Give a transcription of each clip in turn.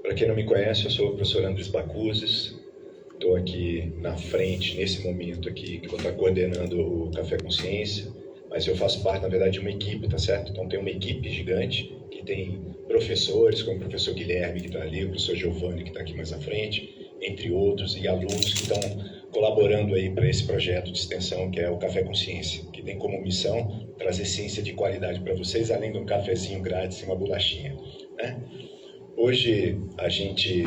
Para quem não me conhece, eu sou o professor Andres Bacuzes. Estou aqui na frente, nesse momento aqui, que vou estar coordenando o Café Consciência, mas eu faço parte, na verdade, de uma equipe, tá certo? Então tem uma equipe gigante, que tem professores, como o professor Guilherme, que está ali, o professor Giovanni, que está aqui mais à frente, entre outros, e alunos que estão colaborando aí para esse projeto de extensão, que é o Café Consciência, que tem como missão trazer ciência de qualidade para vocês, além de um cafezinho grátis e uma bolachinha, né? Hoje a gente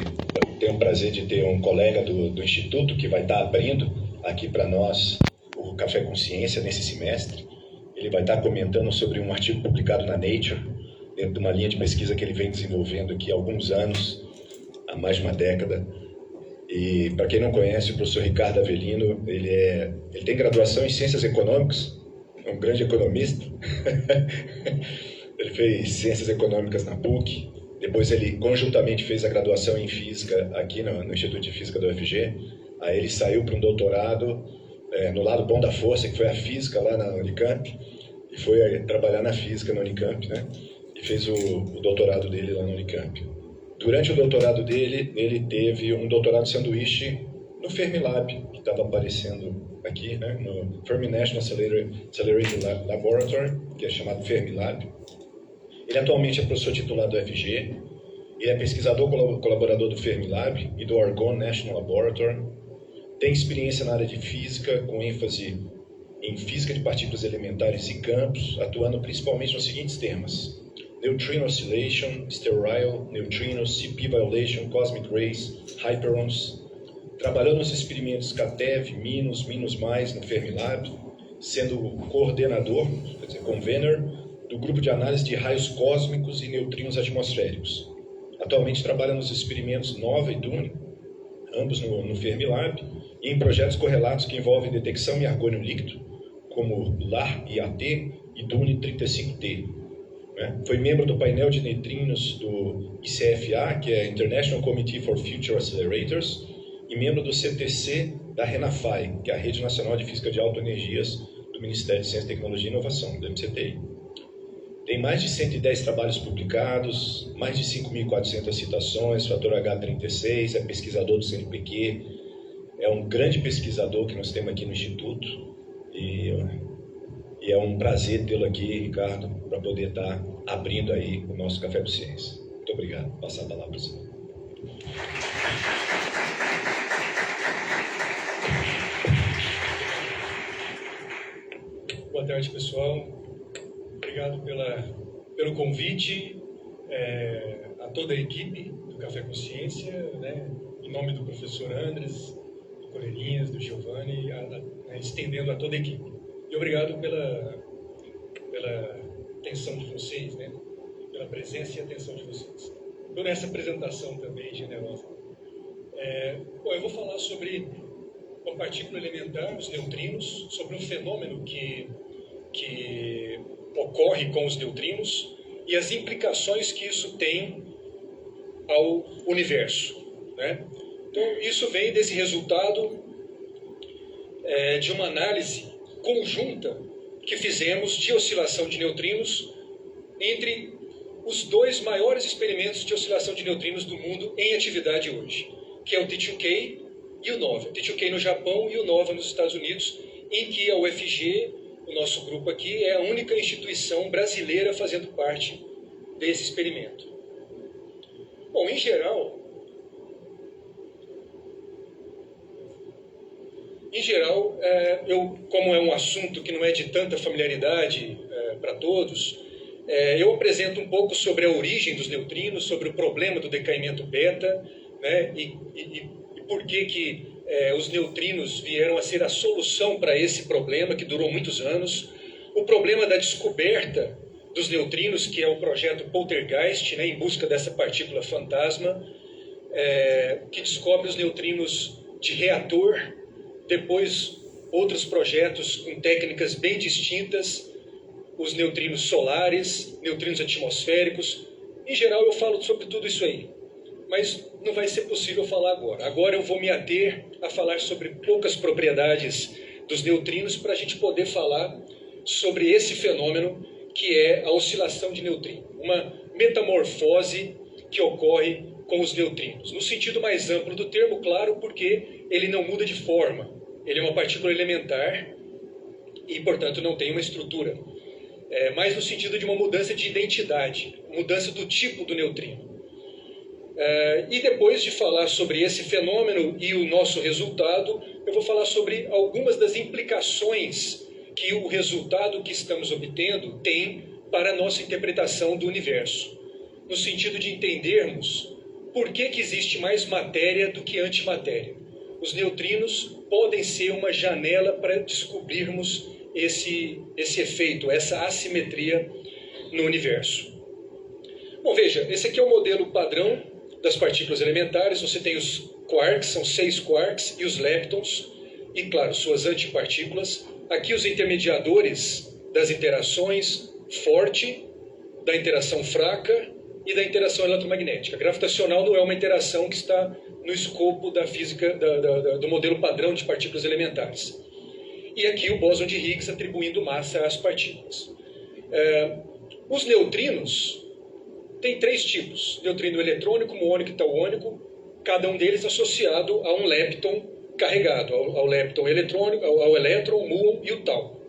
tem o prazer de ter um colega do Instituto que vai estar abrindo aqui para nós o Café Consciência nesse semestre. Ele vai estar comentando sobre um artigo publicado na Nature, dentro de uma linha de pesquisa que ele vem desenvolvendo aqui há alguns anos, há mais de uma década. E para quem não conhece, o professor Ricardo Avelino, ele tem graduação em Ciências Econômicas, é um grande economista. Ele fez Ciências Econômicas na PUC. Depois ele conjuntamente fez a graduação em Física aqui no Instituto de Física da UFG. Aí ele saiu para um doutorado no lado bom da força, que foi a Física lá na Unicamp. E foi trabalhar na Física na Unicamp, né? E fez o doutorado dele lá na Unicamp. Durante o doutorado dele, ele teve um doutorado sanduíche no Fermilab, que estava aparecendo aqui, né? No Fermi National Accelerator Laboratory, que é chamado Fermilab. Ele atualmente é professor titular do UFG, ele é pesquisador colaborador do Fermilab e do Argonne National Laboratory, tem experiência na área de física, com ênfase em física de partículas elementares e campos, atuando principalmente nos seguintes temas: neutrino oscillation, sterile, neutrinos, CP violation, cosmic rays, hyperons. Trabalhou nos experimentos CATEV, MINUS, MINUS+, no Fermilab, sendo coordenador, quer dizer, convener, do grupo de análise de raios cósmicos e neutrinos atmosféricos. Atualmente trabalha nos experimentos NOVA e DUNE, ambos no Fermilab, e em projetos correlatos que envolvem detecção em argônio líquido, como LAR-IAT e DUNE 35T. Né? Foi membro do painel de neutrinos do ICFA, que é International Committee for Future Accelerators, e membro do CTC da RENAFAI, que é a Rede Nacional de Física de Autoenergias do Ministério de Ciência, Tecnologia e Inovação, do MCTI. Tem mais de 110 trabalhos publicados, mais de 5.400 citações, fator H36, é pesquisador do CNPq, é um grande pesquisador que nós temos aqui no Instituto, e é um prazer tê-lo aqui, Ricardo, para poder estar abrindo aí o nosso Café Consciência. Muito obrigado. Vou passar a palavra para você. Boa tarde, pessoal. Obrigado pelo convite, a toda a equipe do Café Consciência, né, em nome do professor Andres, do Coleirinhas, do Giovanni, estendendo a toda a equipe. E obrigado pela atenção de vocês, né, pela presença e atenção de vocês. Por essa apresentação também generosa. Eu vou falar sobre uma partícula elementar, os neutrinos, sobre um fenômeno que ocorre com os neutrinos e as implicações que isso tem ao universo, né? Então, isso vem desse resultado de uma análise conjunta que fizemos de oscilação de neutrinos entre os dois maiores experimentos de oscilação de neutrinos do mundo em atividade hoje, que é o T2K e o NOVA. O T2K no Japão e o NOVA nos Estados Unidos, em que a UFG, o nosso grupo aqui, é a única instituição brasileira fazendo parte desse experimento. Bom, em geral, como é um assunto que não é de tanta familiaridade para todos, eu apresento um pouco sobre a origem dos neutrinos, sobre o problema do decaimento beta, né, e por que os neutrinos vieram a ser a solução para esse problema que durou muitos anos, o problema da descoberta dos neutrinos, que é o projeto Poltergeist, né, em busca dessa partícula fantasma, que descobre os neutrinos de reator, depois outros projetos com técnicas bem distintas, os neutrinos solares, neutrinos atmosféricos. Em geral, eu falo sobre tudo isso aí, mas não vai ser possível falar agora. Agora eu vou me ater a falar sobre poucas propriedades dos neutrinos para a gente poder falar sobre esse fenômeno que é a oscilação de neutrino, uma metamorfose que ocorre com os neutrinos. No sentido mais amplo do termo, claro, porque ele não muda de forma. Ele é uma partícula elementar e, portanto, não tem uma estrutura. Mas no sentido de uma mudança de identidade, mudança do tipo do neutrino. E depois de falar sobre esse fenômeno e o nosso resultado, eu vou falar sobre algumas das implicações que o resultado que estamos obtendo tem para a nossa interpretação do universo. No sentido de entendermos por que existe mais matéria do que antimatéria. Os neutrinos podem ser uma janela para descobrirmos esse efeito, essa assimetria no universo. Bom, veja, esse aqui é o modelo padrão das partículas elementares. Você tem os quarks, são 6 quarks, e os leptons, e, claro, suas antipartículas. Aqui os intermediadores das interações forte, da interação fraca e da interação eletromagnética. Gravitacional não é uma interação que está no escopo da física, do modelo padrão de partículas elementares. E aqui o bóson de Higgs atribuindo massa às partículas. Os neutrinos têm 3 tipos: neutrino eletrônico, muônico e tauônico, cada um deles associado a um lepton carregado, ao lepton eletrônico, ao elétron, muon e o tau.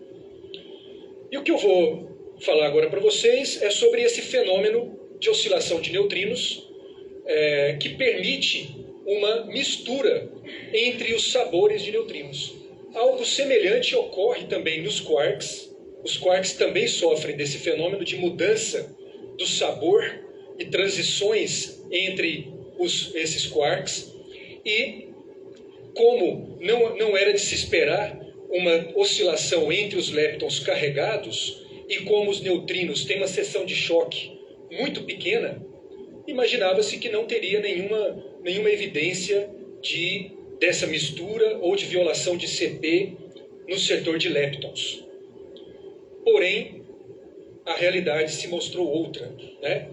E o que eu vou falar agora para vocês é sobre esse fenômeno de oscilação de neutrinos que permite uma mistura entre os sabores de neutrinos. Algo semelhante ocorre também nos quarks. Os quarks também sofrem desse fenômeno de mudança do sabor e transições entre esses quarks. E como não era de se esperar uma oscilação entre os leptons carregados, e como os neutrinos têm uma seção de choque muito pequena, imaginava-se que não teria nenhuma evidência dessa mistura ou de violação de CP no setor de leptons. Porém, a realidade se mostrou outra, né?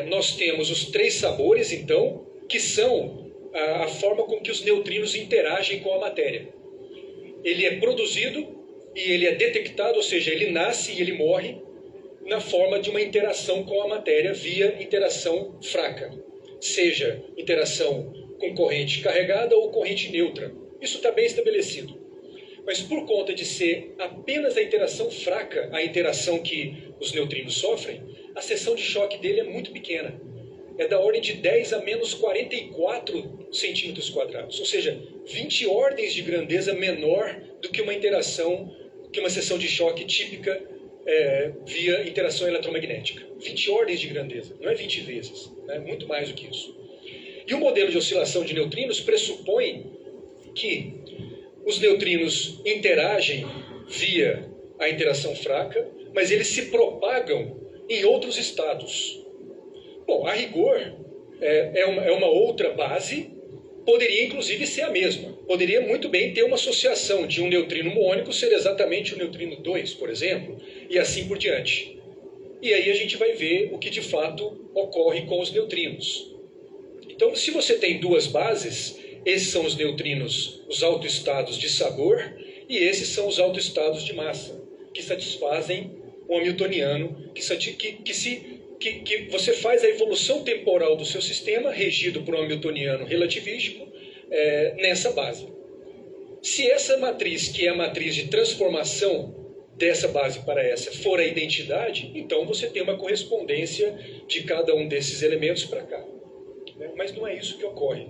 Nós temos os 3 sabores, então, que são a forma com que os neutrinos interagem com a matéria. Ele é produzido e ele é detectado, ou seja, ele nasce e ele morre na forma de uma interação com a matéria via interação fraca, seja interação com corrente carregada ou corrente neutra. Isso está bem estabelecido. Mas por conta de ser apenas a interação fraca, a interação que os neutrinos sofrem, a seção de choque dele é muito pequena. É da ordem de 10 a menos 44 centímetros quadrados, ou seja, 20 ordens de grandeza menor do que uma interação, que uma seção de choque típica via interação eletromagnética. 20 ordens de grandeza, não é 20 vezes, né? Muito mais do que isso. E o modelo de oscilação de neutrinos pressupõe que os neutrinos interagem via a interação fraca, mas eles se propagam em outros estados. Bom, a rigor, é uma outra base, poderia inclusive ser a mesma. Poderia muito bem ter uma associação de um neutrino muônico ser exatamente o neutrino 2, por exemplo, e assim por diante. E aí a gente vai ver o que de fato ocorre com os neutrinos. Então, se você tem 2 bases, esses são os neutrinos, os autoestados de sabor, e esses são os autoestados de massa, que satisfazem o hamiltoniano, que você faz a evolução temporal do seu sistema, regido por um hamiltoniano relativístico, nessa base. Se essa matriz, que é a matriz de transformação dessa base para essa, for a identidade, então você tem uma correspondência de cada um desses elementos para cá. Mas não é isso que ocorre.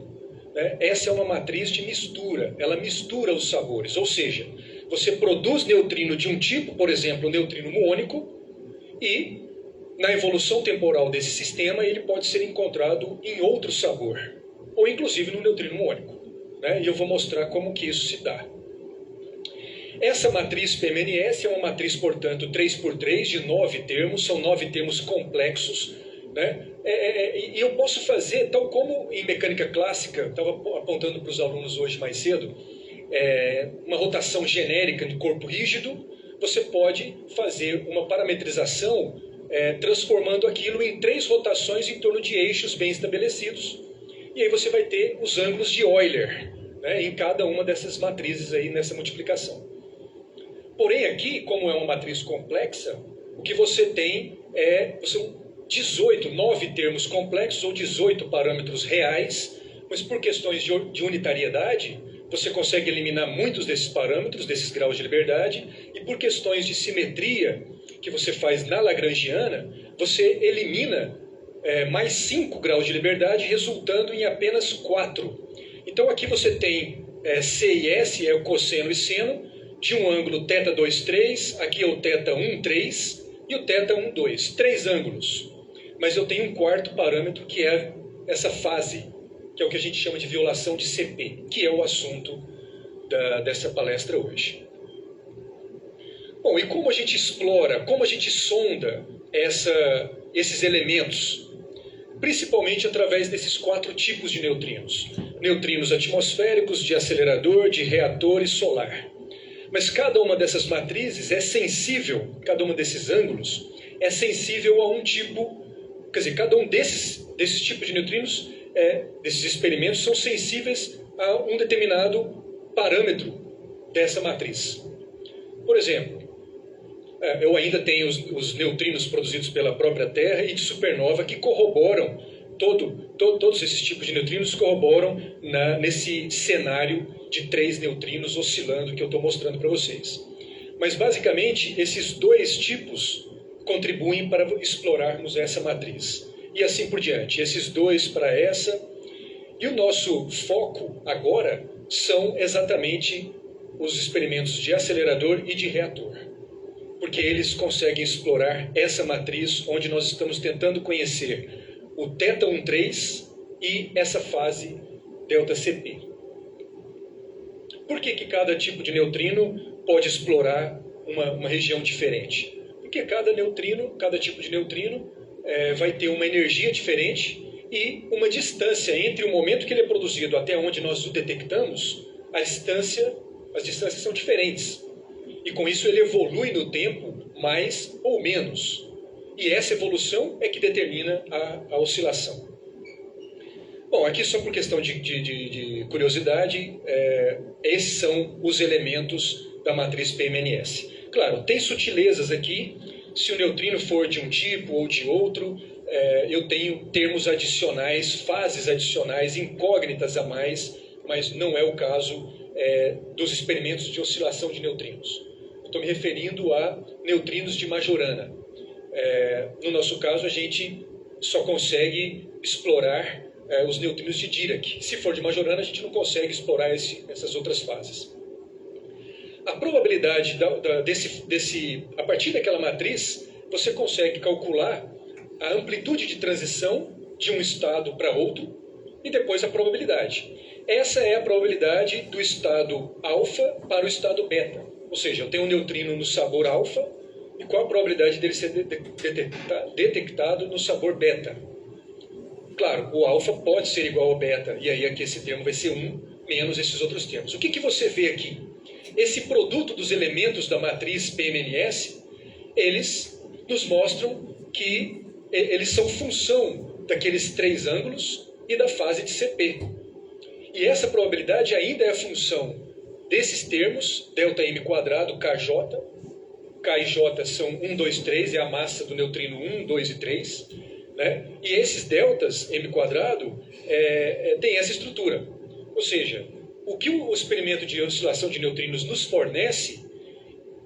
Essa é uma matriz de mistura, ela mistura os sabores, ou seja, você produz neutrino de um tipo, por exemplo, o neutrino muônico, e na evolução temporal desse sistema ele pode ser encontrado em outro sabor, ou inclusive no neutrino muônico. E eu vou mostrar como que isso se dá. Essa matriz PMNS é uma matriz, portanto, 3x3, de 9 termos, são 9 termos complexos, e eu posso fazer, tal como em mecânica clássica, estava apontando para os alunos hoje mais cedo, uma rotação genérica de corpo rígido, você pode fazer uma parametrização transformando aquilo em 3 rotações em torno de eixos bem estabelecidos. E aí você vai ter os ângulos de Euler em cada uma dessas matrizes aí nessa multiplicação. Porém aqui, como é uma matriz complexa, o que você tem 9 termos complexos ou 18 parâmetros reais, mas por questões de unitariedade, você consegue eliminar muitos desses parâmetros, desses graus de liberdade, e por questões de simetria que você faz na Lagrangiana, você elimina mais 5 graus de liberdade, resultando em apenas 4. Então aqui você tem C e S, é o cosseno e seno, de um ângulo θ2, 3, aqui é o θ1, 3, e o θ1, 2. 3 ângulos. Mas eu tenho um quarto parâmetro, que é essa fase, que é o que a gente chama de violação de CP, que é o assunto dessa palestra hoje. Bom, e como a gente explora, como a gente sonda esses elementos? Principalmente através desses 4 tipos de neutrinos. Neutrinos atmosféricos, de acelerador, de reator e solar. Mas cada uma dessas matrizes é sensível, cada um desses ângulos é sensível a um tipo, quer dizer, cada um desses tipos de neutrinos, desses experimentos, são sensíveis a um determinado parâmetro dessa matriz. Por exemplo, eu ainda tenho os neutrinos produzidos pela própria Terra e de supernova que corroboram, todos esses tipos de neutrinos corroboram nesse cenário de 3 neutrinos oscilando que eu estou mostrando para vocês. Mas basicamente esses 2 tipos contribuem para explorarmos essa matriz. E assim por diante, esses 2 para essa. E o nosso foco agora são exatamente os experimentos de acelerador e de reator. Porque eles conseguem explorar essa matriz onde nós estamos tentando conhecer o θ1, 3 e essa fase ΔCP. Por que cada tipo de neutrino pode explorar uma região diferente? Porque cada tipo de neutrino vai ter uma energia diferente e uma distância entre o momento que ele é produzido até onde nós o detectamos, as distâncias são diferentes. E com isso ele evolui no tempo mais ou menos. E essa evolução é que determina a oscilação. Bom, aqui só por questão de curiosidade, esses são os elementos da matriz PMNS. Claro, tem sutilezas aqui. Se o neutrino for de um tipo ou de outro, eu tenho termos adicionais, fases adicionais, incógnitas a mais, mas não é o caso dos experimentos de oscilação de neutrinos. Estou me referindo a neutrinos de Majorana. No nosso caso, a gente só consegue explorar os neutrinos de Dirac. Se for de Majorana, a gente não consegue explorar essas outras fases. A probabilidade a partir daquela matriz, você consegue calcular a amplitude de transição de um estado para outro e depois a probabilidade. Essa é a probabilidade do estado alfa para o estado beta. Ou seja, eu tenho um neutrino no sabor alfa e qual a probabilidade dele ser detectado no sabor beta. Claro, o alfa pode ser igual ao beta, e aí aqui esse termo vai ser 1 menos esses outros termos. O que você vê aqui? Esse produto dos elementos da matriz PMNS, eles nos mostram que eles são função daqueles 3 ângulos e da fase de CP. E essa probabilidade ainda é a função desses termos, ΔM², KJ. K e J são 1, 2, 3, é a massa do neutrino 1, 2 e 3. Né? E esses deltas, M², tem essa estrutura. Ou seja, o que o experimento de oscilação de neutrinos nos fornece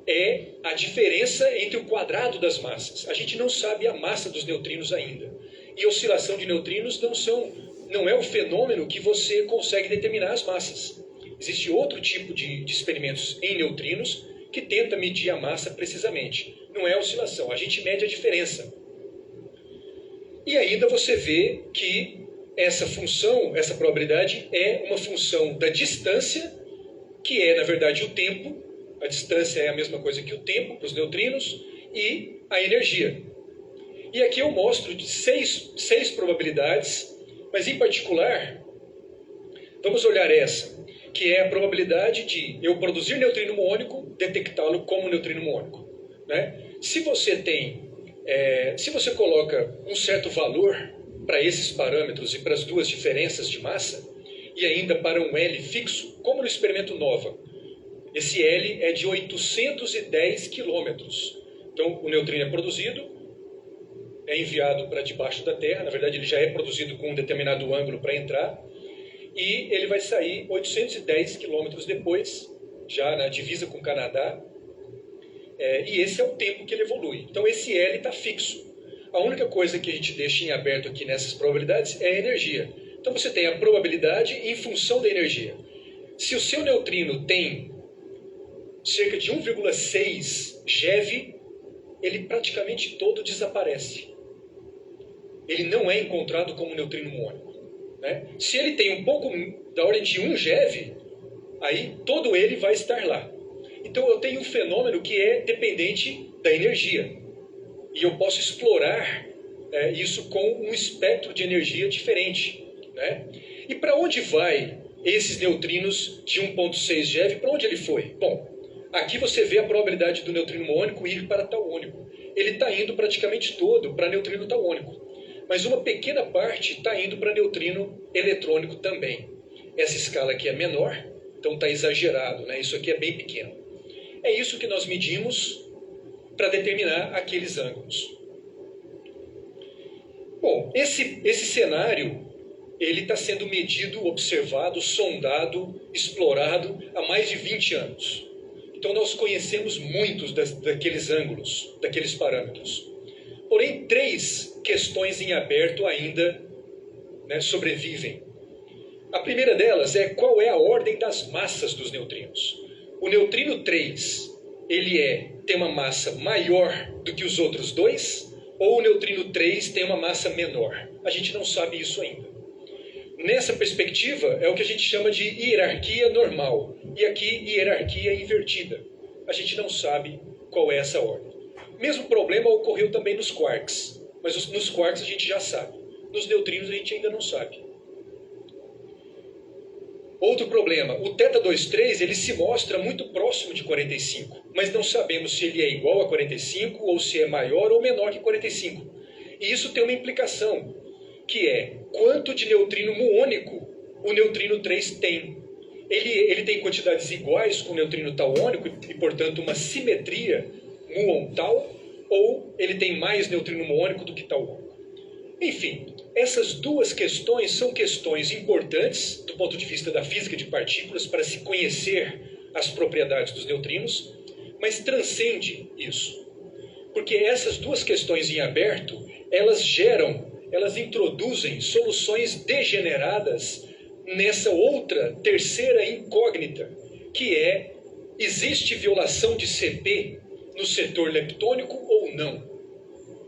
é a diferença entre o quadrado das massas. A gente não sabe a massa dos neutrinos ainda. E oscilação de neutrinos não é o fenômeno que você consegue determinar as massas. Existe outro tipo de experimentos em neutrinos que tenta medir a massa precisamente. Não é a oscilação, a gente mede a diferença. E ainda você vê que essa função, essa probabilidade é uma função da distância, que é, na verdade, o tempo. A distância é a mesma coisa que o tempo para os neutrinos, e a energia. E aqui eu mostro 6 probabilidades, mas em particular, vamos olhar essa, que é a probabilidade de eu produzir neutrino muônico, detectá-lo como neutrino muônico. Né? Se você coloca um certo valor para esses parâmetros e para as duas diferenças de massa, e ainda para um L fixo, como no experimento NOVA, esse L é de 810 quilômetros. Então, o neutrino é produzido, é enviado para debaixo da Terra. Na verdade, ele já é produzido com um determinado ângulo para entrar. E ele vai sair 810 quilômetros depois, já na divisa com o Canadá. E esse é o tempo que ele evolui. Então, esse L está fixo. A única coisa que a gente deixa em aberto aqui nessas probabilidades é a energia. Então, você tem a probabilidade em função da energia. Se o seu neutrino tem cerca de 1,6 GeV, ele praticamente todo desaparece. Ele não é encontrado como neutrino muônico, né? Se ele tem um pouco da ordem de 1 GeV, aí todo ele vai estar lá. Então eu tenho um fenômeno que é dependente da energia. E eu posso explorar isso com um espectro de energia diferente, né? E para onde vai esses neutrinos de 1,6 GeV? Para onde ele foi? Bom, aqui você vê a probabilidade do neutrino muônico ir para tauônico. Ele está indo praticamente todo para neutrino tauônico. Mas uma pequena parte está indo para neutrino eletrônico também. Essa escala aqui é menor, então está exagerado, né? Isso aqui é bem pequeno. É isso que nós medimos para determinar aqueles ângulos. Bom, esse cenário ele está sendo medido, observado, sondado, explorado há mais de 20 anos. Então nós conhecemos muitos daqueles ângulos, daqueles parâmetros. Porém, 3 questões em aberto ainda, né, sobrevivem. A primeira delas é qual é a ordem das massas dos neutrinos. O neutrino 3, ele tem uma massa maior do que os outros dois, ou o neutrino 3 tem uma massa menor? A gente não sabe isso ainda. Nessa perspectiva, é o que a gente chama de hierarquia normal. E aqui, hierarquia invertida. A gente não sabe qual é essa ordem. O mesmo problema ocorreu também nos quarks. Mas nos quarks a gente já sabe. Nos neutrinos a gente ainda não sabe. Outro problema, o θ23 ele se mostra muito próximo de 45. Mas não sabemos se ele é igual a 45 ou se é maior ou menor que 45. E isso tem uma implicação, que é quanto de neutrino muônico o neutrino 3 tem. Ele tem quantidades iguais com o neutrino tauônico e, portanto, uma simetria muon-tau, ou ele tem mais neutrino muônico do que tauônico. Enfim, essas duas questões são questões importantes do ponto de vista da física de partículas para se conhecer as propriedades dos neutrinos, mas transcende isso. Porque essas duas questões em aberto, elas introduzem soluções degeneradas nessa outra terceira incógnita, que é: existe violação de CP no setor leptônico ou não?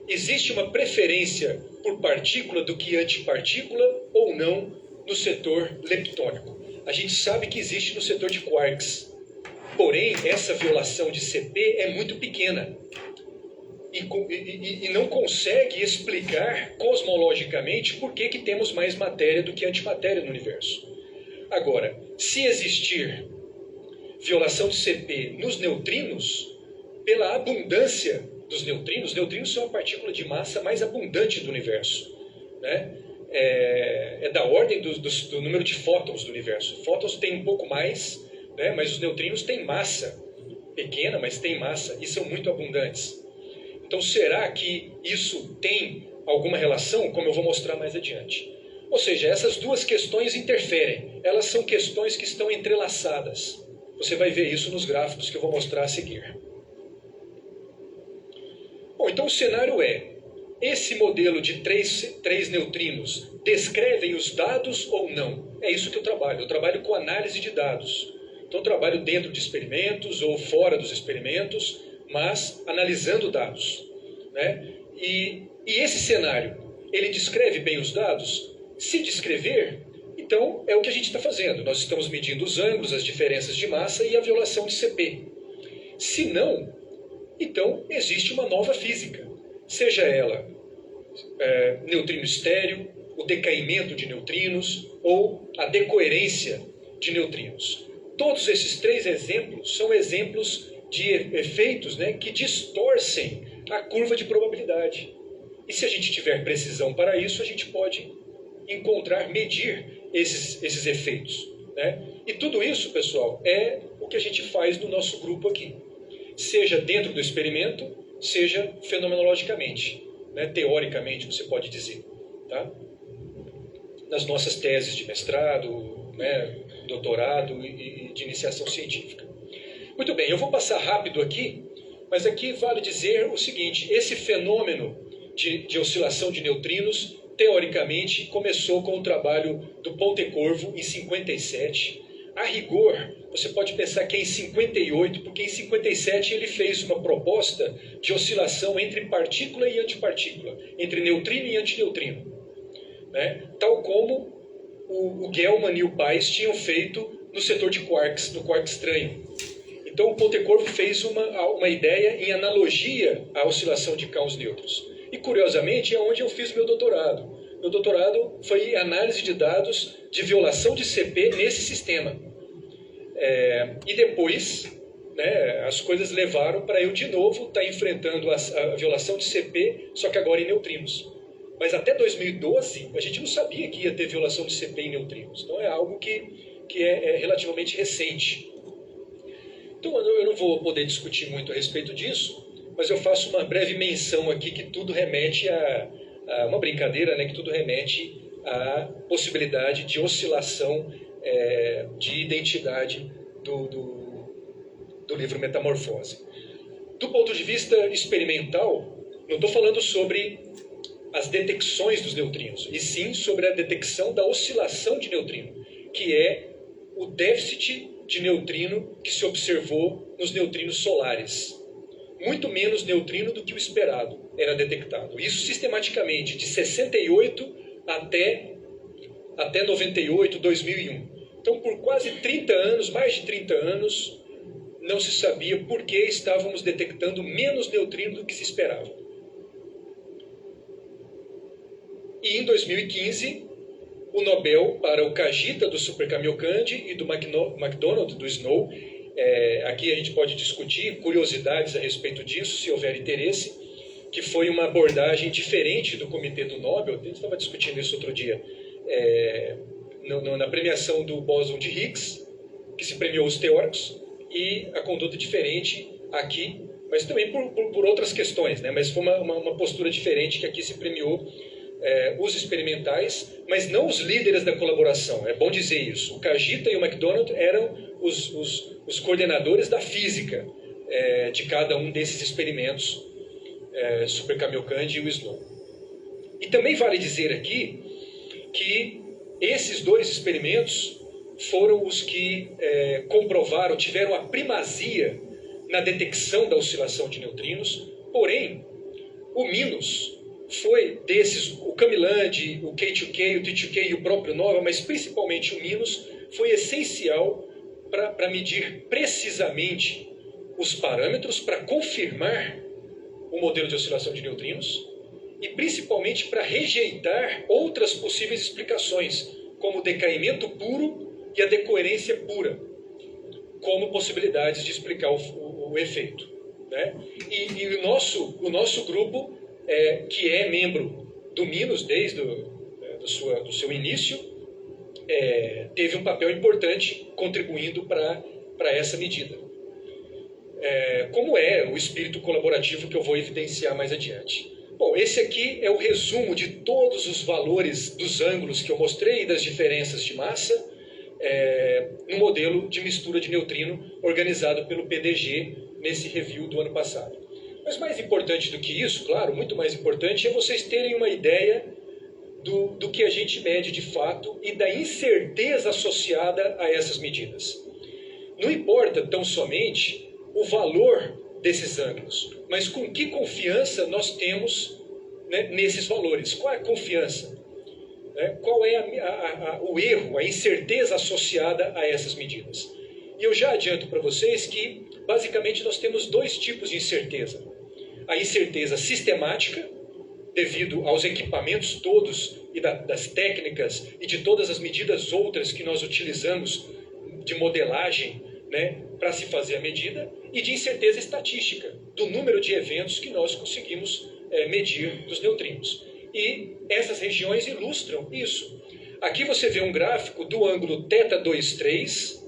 Existe uma preferência por partícula do que antipartícula ou não no setor leptônico? A gente sabe que existe no setor de quarks. Porém, essa violação de CP é muito pequena. E não consegue explicar cosmologicamente por que temos mais matéria do que antimatéria no universo. Agora, se existir violação de CP nos neutrinos, pela abundância dos neutrinos, neutrinos são a partícula de massa mais abundante do universo, né? É da ordem do número de fótons do universo. Fótons tem um pouco mais, né? Mas os neutrinos têm massa pequena, mas têm massa e são muito abundantes. Então, será que isso tem alguma relação, como eu vou mostrar mais adiante? Ou seja, essas duas questões interferem. Elas são questões que estão entrelaçadas. Você vai ver isso nos gráficos que eu vou mostrar a seguir. Bom, então o cenário esse modelo de três neutrinos descrevem os dados ou não? É isso que eu trabalho. Eu trabalho com análise de dados. Então, eu trabalho dentro de experimentos ou fora dos experimentos, mas analisando dados, né? E esse cenário, ele descreve bem os dados? Se descrever, então é o que a gente está fazendo. Nós estamos medindo os ângulos, as diferenças de massa e a violação de CP. Se não, então existe uma nova física. Seja ela neutrino estéreo, o decaimento de neutrinos ou a decoerência de neutrinos. Todos esses 3 exemplos são exemplos de efeitos, né, que distorcem a curva de probabilidade. E se a gente tiver precisão para isso, a gente pode medir esses efeitos, né? E tudo isso, pessoal, é o que a gente faz no nosso grupo aqui. Seja dentro do experimento, seja fenomenologicamente. né, teoricamente, você pode dizer, tá? Nas nossas teses de mestrado, né, doutorado e de iniciação científica. Muito bem, eu vou passar rápido aqui, mas aqui vale dizer o seguinte: esse fenômeno de oscilação de neutrinos, teoricamente, começou com o trabalho do Pontecorvo em 57. A rigor, você pode pensar que é em 58, porque em 57 ele fez uma proposta de oscilação entre partícula e antipartícula, entre neutrino e antineutrino, né? Tal como o Gell-Mann e o Pais tinham feito no setor de quarks, no quark estranho. Então o Pontecorvo fez uma ideia em analogia à oscilação de Kaun's nêutrons. E curiosamente é onde eu fiz meu doutorado. Meu doutorado foi em análise de dados de violação de CP nesse sistema. E depois, né, as coisas levaram para eu de novo estar enfrentando a violação de CP, só que agora em neutrinos. Mas até 2012 a gente não sabia que ia ter violação de CP em neutrinos. Então é algo que é relativamente recente. Então eu não vou poder discutir muito a respeito disso, mas eu faço uma breve menção aqui que tudo remete a uma brincadeira, né, que tudo remete à possibilidade de oscilação de identidade do livro Metamorfose. Do ponto de vista experimental, não estou falando sobre as detecções dos neutrinos, e sim sobre a detecção da oscilação de neutrino, que é o déficit de neutrino que se observou nos neutrinos solares. Muito menos neutrino do que o esperado era detectado. Isso sistematicamente, de 68 até 98, 2001. Então, por quase 30 anos, mais de 30 anos, não se sabia por que estávamos detectando menos neutrino do que se esperava. E em 2015, o Nobel para o Kajita do Super Kamiokande e do MacDonald do Snow, aqui a gente pode discutir curiosidades a respeito disso, se houver interesse, que foi uma abordagem diferente do Comitê do Nobel. A gente estava discutindo isso outro dia, na premiação do bóson de Higgs, que se premiou os teóricos, e a conduta diferente aqui, mas também por outras questões, né? Mas foi uma postura diferente que aqui se premiou os experimentais, mas não os líderes da colaboração. É bom dizer isso. O Kajita e o MacDonald eram os coordenadores da física de cada um desses experimentos, Super Kamiokande e o Snow. E também vale dizer aqui que esses dois experimentos foram os que comprovaram, tiveram a primazia na detecção da oscilação de neutrinos, porém, o MINUS foi desses, o Kamiland, o K2K, o T2K e o próprio NOVA, mas principalmente o MINUS, foi essencial para medir precisamente os parâmetros, para confirmar o modelo de oscilação de neutrinos e principalmente para rejeitar outras possíveis explicações, como o decaimento puro e a decoerência pura, como possibilidades de explicar o efeito, né? E o nosso grupo, que é membro do MINUS desde do seu início, teve um papel importante contribuindo para essa medida. Como é o espírito colaborativo que eu vou evidenciar mais adiante. Bom, esse aqui é o resumo de todos os valores dos ângulos que eu mostrei e das diferenças de massa no modelo de mistura de neutrino organizado pelo PDG nesse review do ano passado. Mas mais importante do que isso, claro, muito mais importante, é vocês terem uma ideia do que a gente mede de fato e da incerteza associada a essas medidas. Não importa tão somente o valor desses ângulos, mas com que confiança nós temos, né, nesses valores. Qual é a confiança? Qual é o erro, a incerteza associada a essas medidas? E eu já adianto para vocês que, basicamente, nós temos dois tipos de incerteza. A incerteza sistemática, devido aos equipamentos todos e das técnicas e de todas as medidas outras que nós utilizamos de modelagem, né, para se fazer a medida, e de incerteza estatística, do número de eventos que nós conseguimos medir dos neutrinos. E essas regiões ilustram isso. Aqui você vê um gráfico do ângulo θ23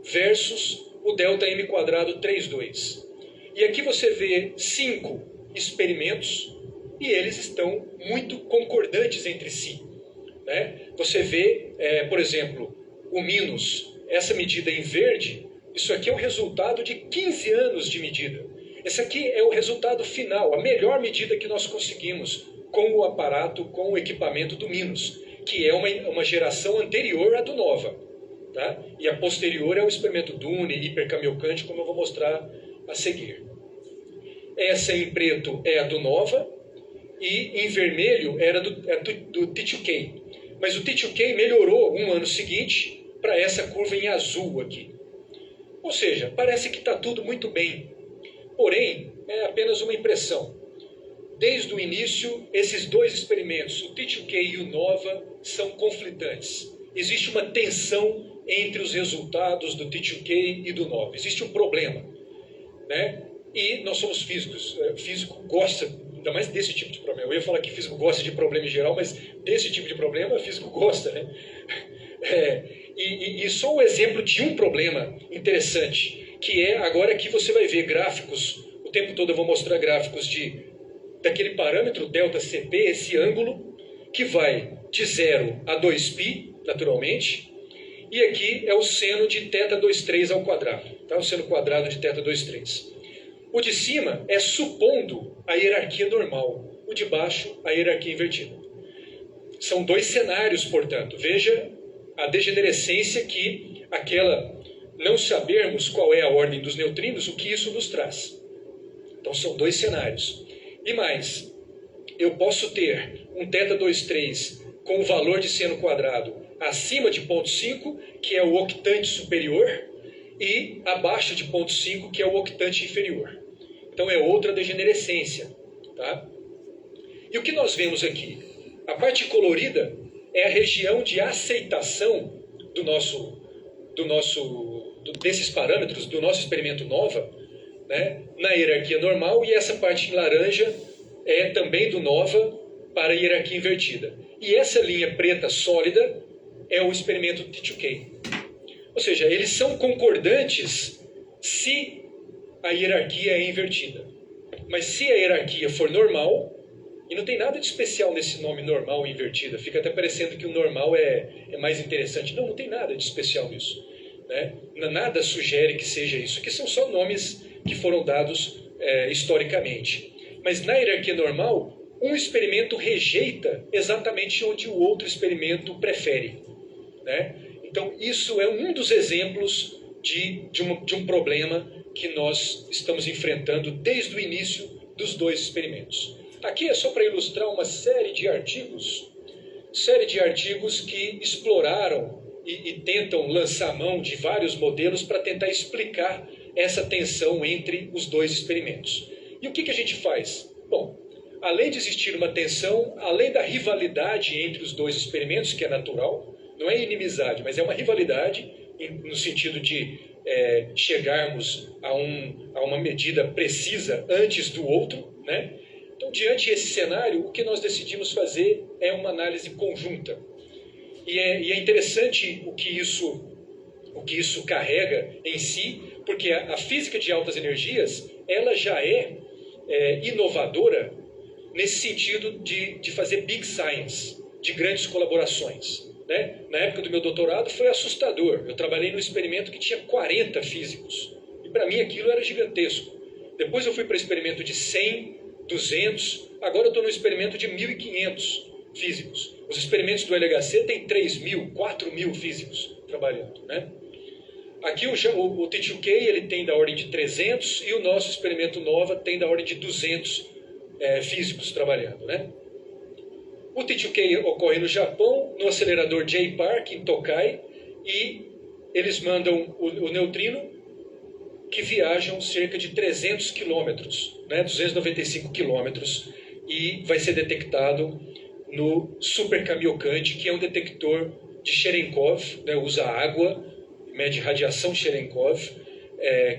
versus o ΔM² 32. E aqui você vê 5 experimentos e eles estão muito concordantes entre si, né? Você vê, por exemplo, o Minos, essa medida em verde, isso aqui é o resultado de 15 anos de medida. Esse aqui é o resultado final, a melhor medida que nós conseguimos com o aparato, com o equipamento do Minos, que é uma geração anterior à do Nova, tá? E a posterior é o experimento Dune, hipercamiocante, como eu vou mostrar a seguir. Essa em preto é a do Nova e em vermelho era do T2K. Mas o T2K melhorou um ano seguinte para essa curva em azul aqui. Ou seja, parece que está tudo muito bem. Porém, é apenas uma impressão. Desde o início, esses dois experimentos, o T2K e o Nova, são conflitantes. Existe uma tensão entre os resultados do T2K e do Nova. Existe um problema, né? E nós somos físicos. Físico gosta, ainda mais desse tipo de problema. Eu ia falar que físico gosta de problema em geral, mas desse tipo de problema, físico gosta, né? E só um exemplo de um problema interessante, que é agora que você vai ver gráficos, o tempo todo eu vou mostrar gráficos daquele parâmetro ΔCP, esse ângulo, que vai de 0 a 2π, naturalmente, e aqui é o seno de θ23 ao quadrado, tá? O seno quadrado de θ23. O de cima é supondo a hierarquia normal, o de baixo a hierarquia invertida. São dois cenários, portanto. Veja a degenerescência que não sabermos qual é a ordem dos neutrinos, o que isso nos traz. Então são dois cenários. E mais, eu posso ter um θ23 com o valor de seno quadrado acima de 0,5, que é o octante superior, e abaixo de 0,5, que é o octante inferior. Então é outra degenerescência, tá? E o que nós vemos aqui? A parte colorida é a região de aceitação desses parâmetros do nosso experimento Nova, né, na hierarquia normal, e essa parte em laranja é também do Nova para a hierarquia invertida. E essa linha preta sólida é o experimento T2K. Ou seja, eles são concordantes se a hierarquia é invertida. Mas se a hierarquia for normal, e não tem nada de especial nesse nome normal e invertida, fica até parecendo que o normal é mais interessante. Não tem nada de especial nisso, né? Nada sugere que seja isso, que são só nomes que foram dados historicamente. Mas na hierarquia normal, um experimento rejeita exatamente onde o outro experimento prefere, né? Então isso é um dos exemplos de um problema que nós estamos enfrentando desde o início dos dois experimentos. Aqui é só para ilustrar uma série de artigos que exploraram e tentam lançar mão de vários modelos para tentar explicar essa tensão entre os dois experimentos. E o que a gente faz? Bom, além de existir uma tensão, além da rivalidade entre os dois experimentos, que é natural, não é inimizade, mas é uma rivalidade no sentido de chegarmos a uma medida precisa antes do outro, né? Então, diante desse cenário, o que nós decidimos fazer é uma análise conjunta. E é interessante o que isso carrega em si, porque a física de altas energias ela já é inovadora nesse sentido de fazer big science, de grandes colaborações, né? Na época do meu doutorado foi assustador. Eu trabalhei num experimento que tinha 40 físicos. E para mim aquilo era gigantesco. Depois eu fui para experimento de 100, 200, agora eu estou no experimento de 1.500 físicos. Os experimentos do LHC têm 3.000, 4.000 físicos trabalhando, né? Aqui o T2K ele tem da ordem de 300 e o nosso experimento Nova tem da ordem de 200 físicos trabalhando, né? O T2K ocorre no Japão, no acelerador J-Park, em Tokai, e eles mandam o neutrino que viajam cerca de 300 quilômetros, né, 295 quilômetros, e vai ser detectado no supercamiocante, que é um detector de Cherenkov, né, usa água, mede radiação Cherenkov,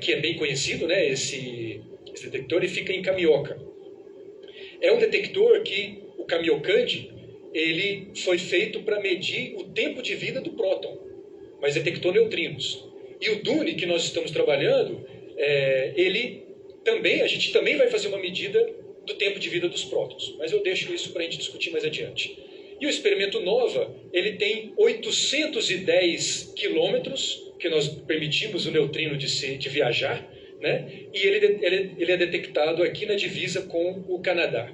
que é bem conhecido, né, esse detector, e fica em Kamioka. É um detector que o Kamiokande ele foi feito para medir o tempo de vida do próton, mas detectou neutrinos. E o Dune, que nós estamos trabalhando, a gente também vai fazer uma medida do tempo de vida dos prótons. Mas eu deixo isso para a gente discutir mais adiante. E o experimento NOVA, ele tem 810 quilômetros, que nós permitimos o neutrino de viajar, né? E ele é detectado aqui na divisa com o Canadá.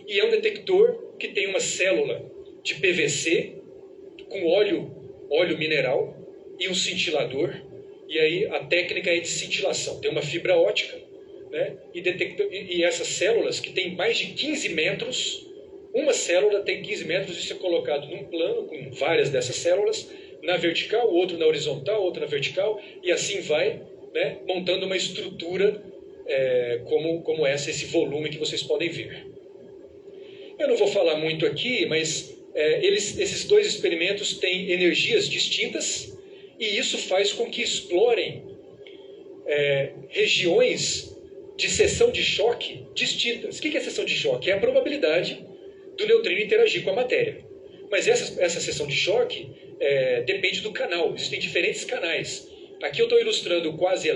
E é um detector que tem uma célula de PVC com óleo mineral e um cintilador. E aí a técnica é de cintilação. Tem uma fibra ótica, né? E essas células que têm mais de 15 metros, uma célula tem 15 metros, isso é colocado num plano com várias dessas células, na vertical, outro na horizontal, outro na vertical, e assim vai, né, montando uma estrutura como esse volume que vocês podem ver. Eu não vou falar muito aqui, mas esses dois experimentos têm energias distintas, e isso faz com que explorem regiões de seção de choque distintas. O que é seção de choque? É a probabilidade do neutrino interagir com a matéria. Mas essa seção de choque depende do canal. Existem diferentes canais. Aqui eu estou ilustrando o quase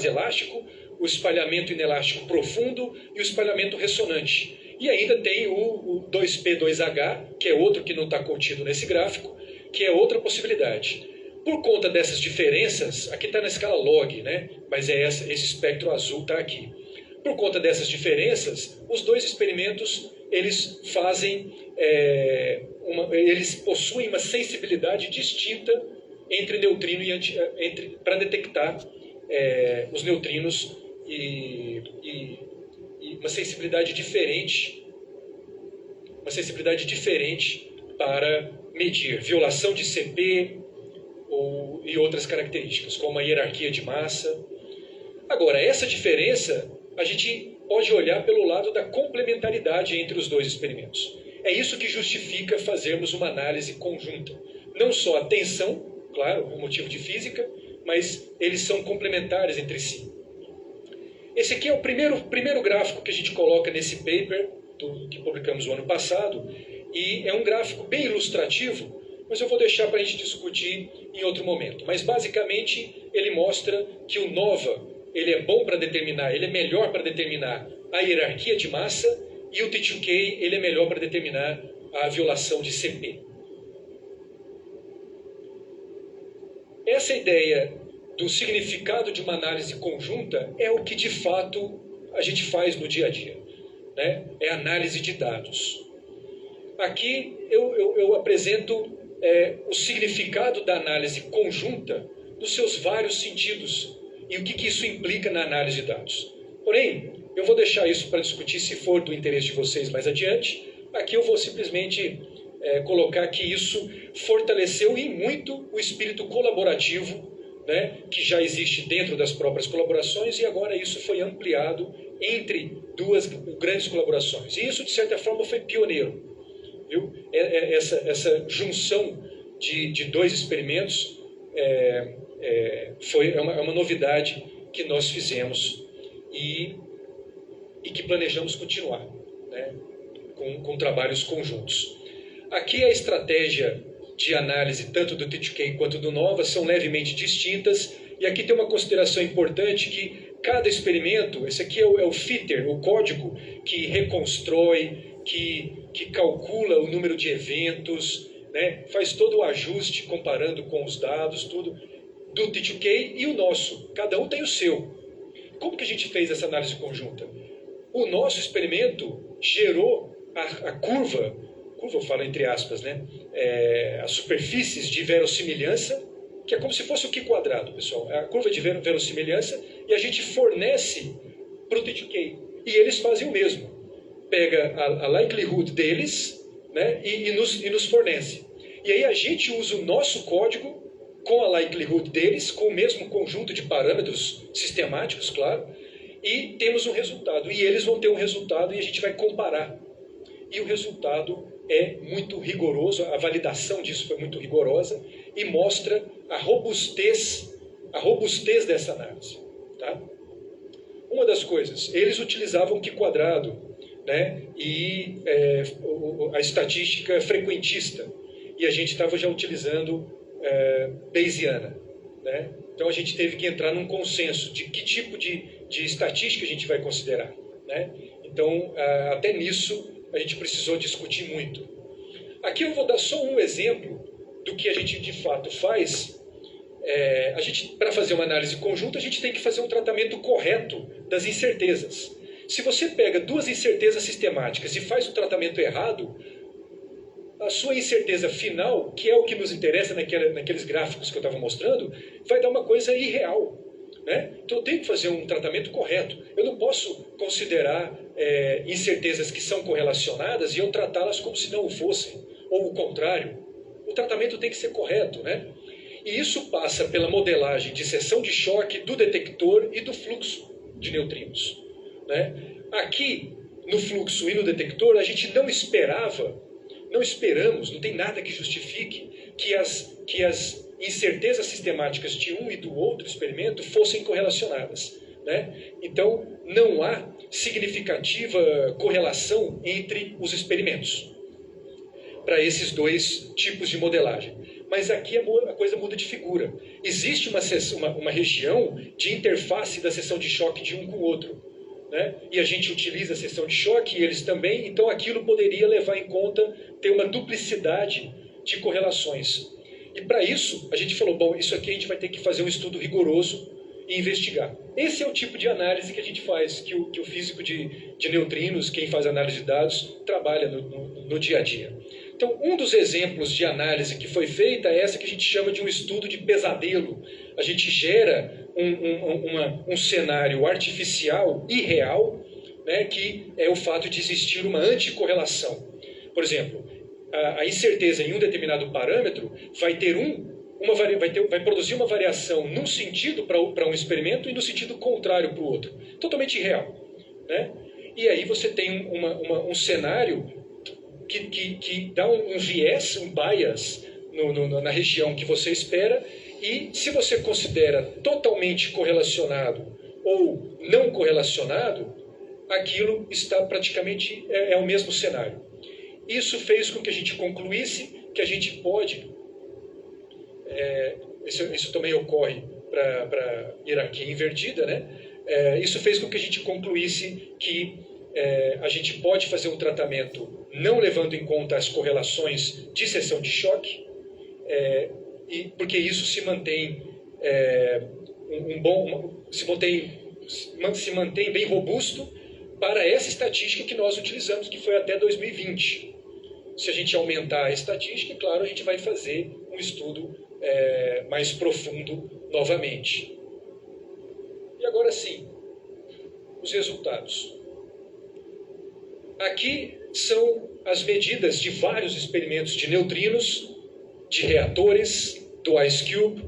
elástico, o espalhamento inelástico profundo e o espalhamento ressonante. E ainda tem o 2P2H, que é outro que não está contido nesse gráfico, que é outra possibilidade. Por conta dessas diferenças, aqui está na escala log, né? Mas esse espectro azul está aqui. Por conta dessas diferenças, os dois experimentos eles possuem uma sensibilidade distinta entre neutrino e para detectar os neutrinos e uma sensibilidade diferente para medir violação de CP e outras características, como a hierarquia de massa. Agora, essa diferença a gente pode olhar pelo lado da complementaridade entre os dois experimentos. É isso que justifica fazermos uma análise conjunta. Não só a tensão, claro, é um motivo de física, mas eles são complementares entre si. Esse aqui é o primeiro gráfico que a gente coloca nesse paper que publicamos o ano passado, e é um gráfico bem ilustrativo, mas eu vou deixar para a gente discutir em outro momento. Mas basicamente ele mostra que o NOVA ele é bom para determinar, ele é melhor para determinar a hierarquia de massa, e o T2K ele é melhor para determinar a violação de CP. Essa ideia do significado de uma análise conjunta é o que de fato a gente faz no dia a dia, né? É análise de dados. Aqui eu apresento o significado da análise conjunta nos seus vários sentidos e o que isso implica na análise de dados. Porém, eu vou deixar isso para discutir se for do interesse de vocês mais adiante. Aqui eu vou simplesmente colocar que isso fortaleceu em muito o espírito colaborativo, né, que já existe dentro das próprias colaborações, e agora isso foi ampliado entre duas grandes colaborações. E isso, de certa forma, foi pioneiro. Viu? Essa junção de dois experimentos é uma novidade que nós fizemos e que planejamos continuar, né, com trabalhos conjuntos. Aqui a estratégia de análise tanto do T2K quanto do NOVA são levemente distintas, e aqui tem uma consideração importante que cada experimento, esse aqui é o fitter, o código que reconstrói, que calcula o número de eventos, né, faz todo o ajuste comparando com os dados, tudo, do T2K e o nosso. Cada um tem o seu. Como que a gente fez essa análise conjunta? O nosso experimento gerou a curva eu falo entre aspas, né, as superfícies de verossimilhança, que é como se fosse o Q quadrado, pessoal. É a curva de verossimilhança, e a gente fornece para o T2K. E eles fazem o mesmo. Pega a likelihood deles, né, e nos fornece. E aí a gente usa o nosso código com a likelihood deles, com o mesmo conjunto de parâmetros sistemáticos, claro, e temos um resultado. E eles vão ter um resultado e a gente vai comparar. E o resultado é muito rigoroso, a validação disso foi muito rigorosa e mostra a robustez dessa análise. Tá? Uma das coisas, eles utilizavam o Q quadrado, né, e a estatística frequentista, e a gente estava já utilizando Bayesiana. Né? Então a gente teve que entrar num consenso de que tipo de estatística a gente vai considerar. Né? Então, até nisso, a gente precisou discutir muito. Aqui eu vou dar só um exemplo do que a gente de fato faz. Para fazer uma análise conjunta, a gente tem que fazer um tratamento correto das incertezas. Se você pega duas incertezas sistemáticas e faz o tratamento errado, a sua incerteza final, que é o que nos interessa naqueles gráficos que eu estava mostrando, vai dar uma coisa irreal. Né? Então eu tenho que fazer um tratamento correto. Eu não posso considerar incertezas que são correlacionadas e eu tratá-las como se não o fossem, ou o contrário. O tratamento tem que ser correto, né? E isso passa pela modelagem de seção de choque do detector e do fluxo de neutrinos. Né? Aqui, no fluxo e no detector, a gente não esperamos, não tem nada que justifique que as incertezas sistemáticas de um e do outro experimento fossem correlacionadas. Né? Então, não há significativa correlação entre os experimentos para esses dois tipos de modelagem. Mas aqui a coisa muda de figura. Existe uma região de interface da seção de choque de um com o outro. Né? E a gente utiliza a seção de choque e eles também, então aquilo poderia levar em conta ter uma duplicidade de correlações. E para isso, a gente falou, bom, isso aqui a gente vai ter que fazer um estudo rigoroso e investigar. Esse é o tipo de análise que a gente faz, que o físico de neutrinos, quem faz análise de dados, trabalha no dia a dia. Então, um dos exemplos de análise que foi feita é essa que a gente chama de um estudo de pesadelo. A gente gera um cenário artificial irreal, né, que é o fato de existir uma anticorrelação. Por exemplo, a incerteza em um determinado parâmetro vai produzir uma variação num sentido para um experimento e no sentido contrário para o outro. Totalmente irreal. Né? E aí você tem um cenário que dá um viés, um bias na região que você espera, e se você considera totalmente correlacionado ou não correlacionado, aquilo está praticamente o mesmo cenário. Isso fez com que a gente concluísse que a gente pode, isso também ocorre para hierarquia invertida, né? Isso fez com que a gente concluísse que a gente pode fazer um tratamento não levando em conta as correlações de seção de choque, porque isso se mantém se mantém bem robusto para essa estatística que nós utilizamos, que foi até 2020. Se a gente aumentar a estatística, claro, a gente vai fazer um estudo mais profundo novamente. E agora sim, os resultados. Aqui são as medidas de vários experimentos de neutrinos, de reatores, do IceCube,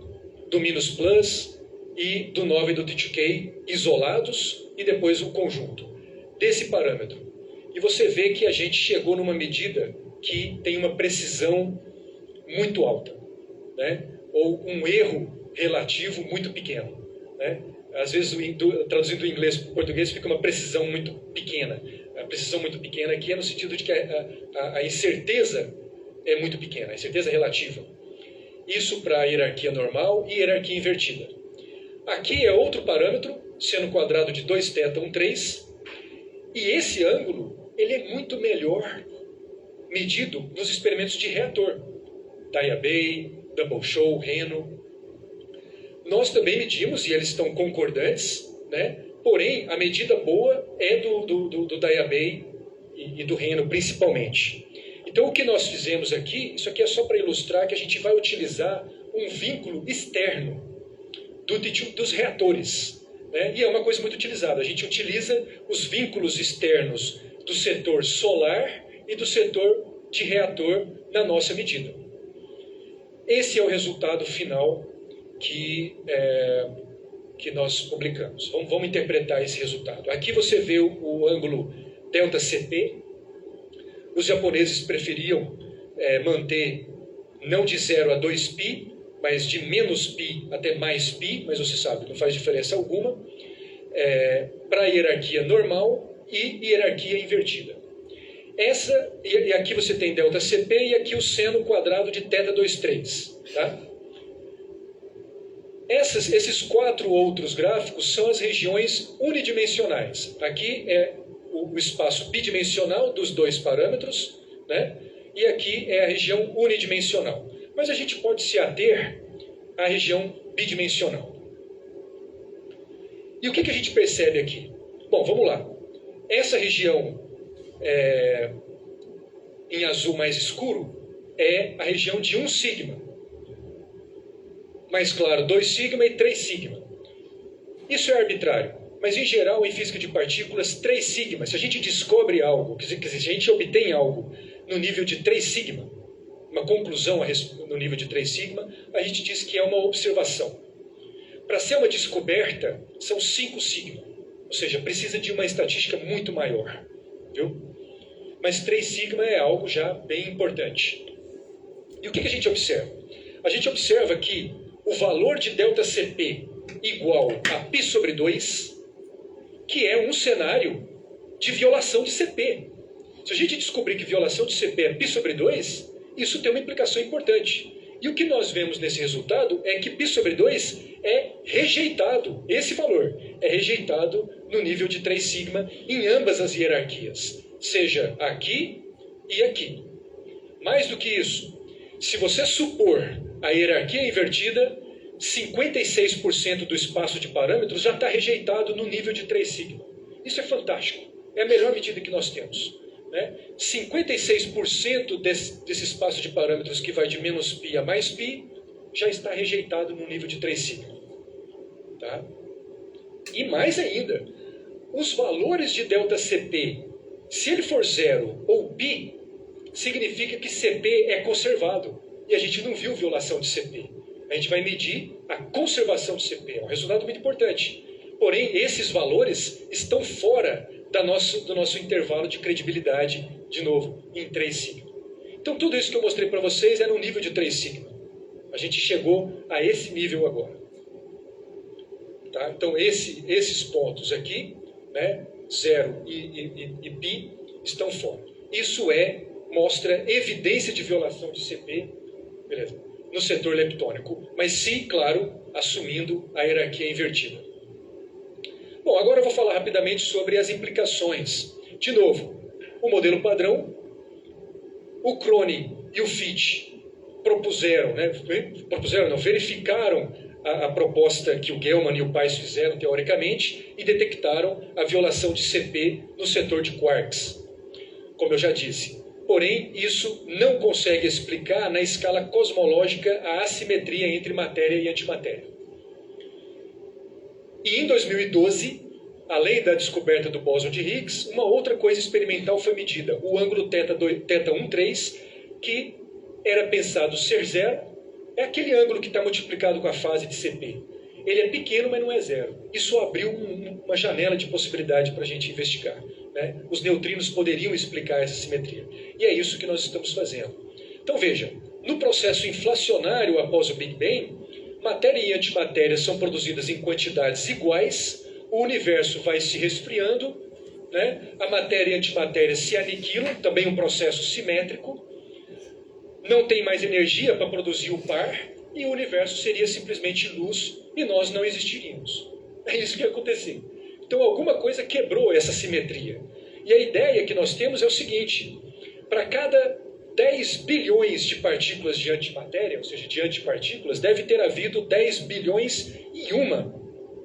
do MinusPlus e do NOVA e do T2K isolados e depois o conjunto desse parâmetro. E você vê que a gente chegou numa medida que tem uma precisão muito alta, né? Ou um erro relativo muito pequeno. Né? Às vezes, traduzindo do inglês para o português, fica uma precisão muito pequena. A precisão muito pequena aqui é no sentido de que a incerteza é muito pequena, a incerteza relativa. Isso para a hierarquia normal e hierarquia invertida. Aqui é outro parâmetro, seno quadrado de 2θ, 1,3, e esse ângulo ele é muito melhor medido nos experimentos de reator. Diabei, Double Show, Reno. Nós também medimos, e eles estão concordantes, né? Porém, a medida boa é do Diabei e do Reno, principalmente. Então, o que nós fizemos aqui, isso aqui é só para ilustrar que a gente vai utilizar um vínculo externo dos reatores. Né? E é uma coisa muito utilizada. A gente utiliza os vínculos externos do setor solar e do setor de reator na nossa medida. Esse é o resultado final que nós publicamos. Vamos interpretar esse resultado. Aqui você vê o ângulo ΔCP. Os japoneses preferiam manter não de 0 a 2π, mas de menos π até mais π, mas você sabe, não faz diferença alguma, para a hierarquia normal e hierarquia invertida. E aqui você tem ΔCP e aqui o seno quadrado de θ23. Tá? Esses 4 outros gráficos são as regiões unidimensionais. Aqui é o espaço bidimensional dos dois parâmetros, né? E aqui é a região unidimensional. Mas a gente pode se ater à região bidimensional. E o que a gente percebe aqui? Bom, vamos lá. Essa região em azul mais escuro é a região de 1 sigma. Mais claro, 2 sigma e 3 sigma. Isso é arbitrário, mas em geral, em física de partículas, 3 sigma, se a gente descobre algo, quer dizer, se a gente obtém algo no nível de 3 sigma, uma conclusão no nível de 3 sigma, a gente diz que é uma observação. Para ser uma descoberta, são 5 sigma, ou seja, precisa de uma estatística muito maior, viu? Mas 3 sigma é algo já bem importante. E o que a gente observa? A gente observa que o valor de ΔCp igual a π sobre 2, que é um cenário de violação de Cp. Se a gente descobrir que violação de Cp é π sobre 2, isso tem uma implicação importante. E o que nós vemos nesse resultado é que π sobre 2 é rejeitado, esse valor é rejeitado no nível de 3 sigma em ambas as hierarquias, seja aqui e aqui. Mais do que isso, se você supor a hierarquia invertida, 56% do espaço de parâmetros já está rejeitado no nível de 3 sigma. Isso é fantástico. É a melhor medida que nós temos. Né? 56% desse espaço de parâmetros que vai de menos π a mais π já está rejeitado no nível de 3 sigma. Tá? E mais ainda, os valores de ΔCp, se ele for 0 ou π, significa que Cp é conservado. E a gente não viu violação de Cp. A gente vai medir a conservação de Cp. É um resultado muito importante. Porém, esses valores estão fora do nosso intervalo de credibilidade, de novo, em 3 sigma. Então, tudo isso que eu mostrei para vocês é no nível de 3 sigma. A gente chegou a esse nível agora. Tá? Então, esses pontos aqui, né, 0 e π, estão fora. Isso mostra evidência de violação de Cp, beleza, no setor leptônico, mas sim, claro, assumindo a hierarquia invertida. Bom, agora eu vou falar rapidamente sobre as implicações. De novo, o modelo padrão, o Crone e o Fitch verificaram a proposta que o Gell-Mann e o Pais fizeram teoricamente e detectaram a violação de Cp no setor de quarks, como eu já disse. Porém, isso não consegue explicar na escala cosmológica a assimetria entre matéria e antimatéria. E em 2012, além da descoberta do bóson de Higgs, uma outra coisa experimental foi medida, o ângulo θ13, que era pensado ser 0, é aquele ângulo que está multiplicado com a fase de Cp. Ele é pequeno, mas não é 0. Isso abriu uma janela de possibilidade para a gente investigar. Né? Os neutrinos poderiam explicar essa simetria. E é isso que nós estamos fazendo. Então veja, no processo inflacionário após o Big Bang, matéria e antimatéria são produzidas em quantidades iguais, o universo vai se resfriando, né? A matéria e a antimatéria se aniquilam, também um processo simétrico, não tem mais energia para produzir o par, e o universo seria simplesmente luz e nós não existiríamos. É isso que ia acontecer. Então alguma coisa quebrou essa simetria. E a ideia que nós temos é o seguinte: para cada 10 bilhões de partículas de antimatéria, ou seja, de antipartículas, deve ter havido 10 bilhões e uma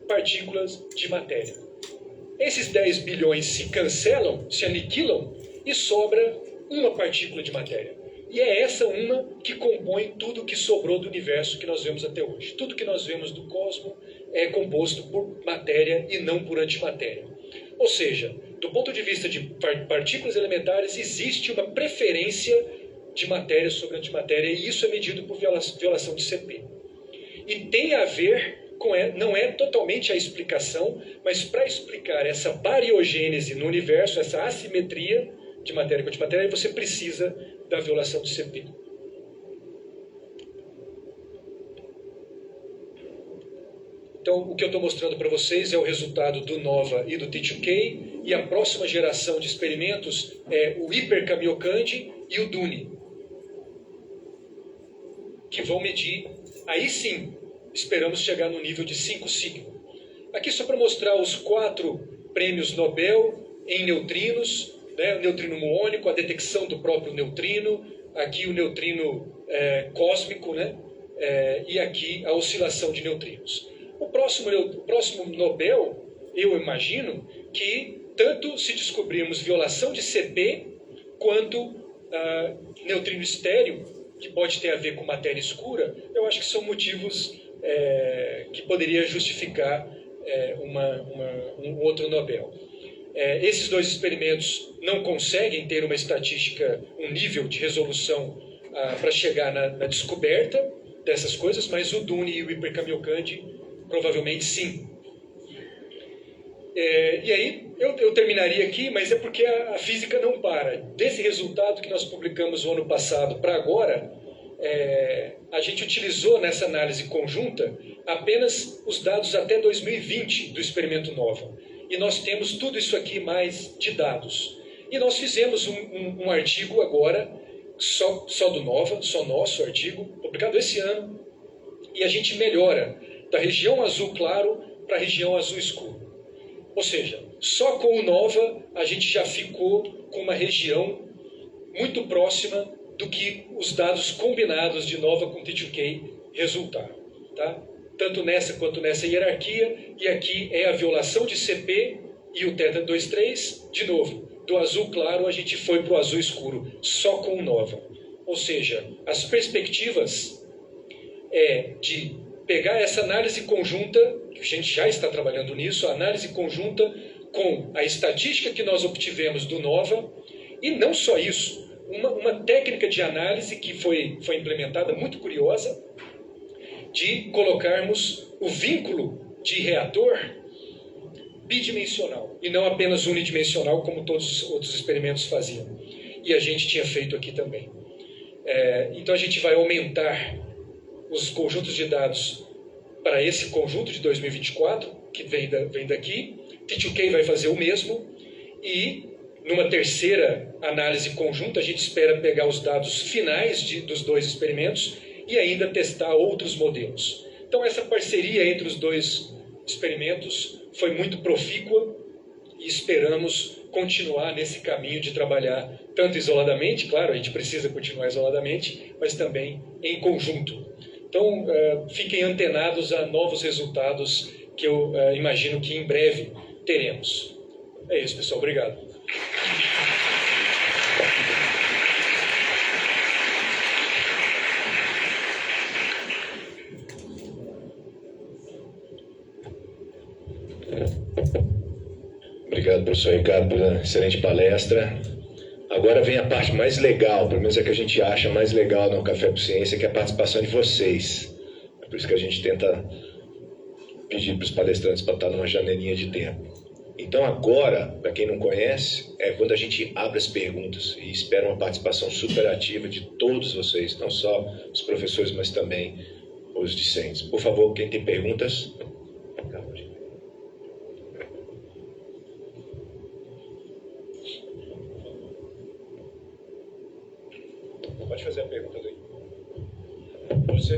partículas de matéria. Esses 10 bilhões se cancelam, se aniquilam, e sobra uma partícula de matéria. E é essa uma que compõe tudo que sobrou do universo que nós vemos até hoje. Tudo que nós vemos do cosmos é composto por matéria e não por antimatéria. Ou seja, do ponto de vista de partículas elementares, existe uma preferência de matéria sobre antimatéria, e isso é medido por violação de Cp. E tem a ver com, não é totalmente a explicação, mas para explicar essa bariogênese no universo, essa assimetria de matéria com antimatéria, você precisa da violação de Cp. Então, o que eu estou mostrando para vocês é o resultado do NOVA e do T2K, e a próxima geração de experimentos é o Hyper-Kamiokande e o DUNE, que vão medir, aí sim, esperamos chegar no nível de 5 sigma. Aqui só para mostrar os 4 prêmios Nobel em neutrinos, né, o neutrino muônico, a detecção do próprio neutrino, aqui o neutrino cósmico, né, e aqui a oscilação de neutrinos. O próximo Nobel, eu imagino que tanto se descobrirmos violação de CP, quanto neutrino estéreo, que pode ter a ver com matéria escura, eu acho que são motivos que poderia justificar um outro Nobel. Esses dois experimentos não conseguem ter uma estatística, um nível de resolução para chegar na descoberta dessas coisas, mas o Dune e o Hypercavalcante provavelmente sim. E aí eu terminaria aqui, mas é porque a física não para. Desse resultado que nós publicamos o ano passado para agora, a gente utilizou nessa análise conjunta apenas os dados até 2020 do experimento NOVA. E nós temos tudo isso aqui mais de dados. E nós fizemos um artigo agora, só do NOVA, só nosso artigo, publicado esse ano, e a gente melhora da região azul claro para a região azul escuro. Ou seja, só com o NOVA a gente já ficou com uma região muito próxima do que os dados combinados de NOVA com T2K resultaram. Tá? Tanto nessa quanto nessa hierarquia, e aqui é a violação de CP e o θ 23, de novo, do azul claro a gente foi para o azul escuro, só com o NOVA. Ou seja, as perspectivas de pegar essa análise conjunta, que a gente já está trabalhando nisso, a análise conjunta com a estatística que nós obtivemos do NOVA, e não só isso, uma técnica de análise que foi implementada, muito curiosa, de colocarmos o vínculo de reator bidimensional, e não apenas unidimensional, como todos os outros experimentos faziam. E a gente tinha feito aqui também. Então a gente vai aumentar os conjuntos de dados para esse conjunto de 2024, que vem daqui. T2K vai fazer o mesmo, e numa terceira análise conjunta a gente espera pegar os dados finais dos dois experimentos e ainda testar outros modelos. Então essa parceria entre os dois experimentos foi muito profícua e esperamos continuar nesse caminho de trabalhar tanto isoladamente, claro, a gente precisa continuar isoladamente, mas também em conjunto. Então fiquem antenados a novos resultados que eu imagino que em breve teremos. É isso, pessoal. Obrigado. Obrigado, professor Ricardo, pela excelente palestra. Agora vem a parte mais legal, pelo menos é que a gente acha mais legal no Café com Ciência, que é a participação de vocês. É por isso que a gente tenta pedir para os palestrantes para estar numa janelinha de tempo. Então agora, para quem não conhece, é quando a gente abre as perguntas e espera uma participação super ativa de todos vocês, não só os professores, mas também os discentes. Por favor, quem tem perguntas? Pode fazer a pergunta daí. Você?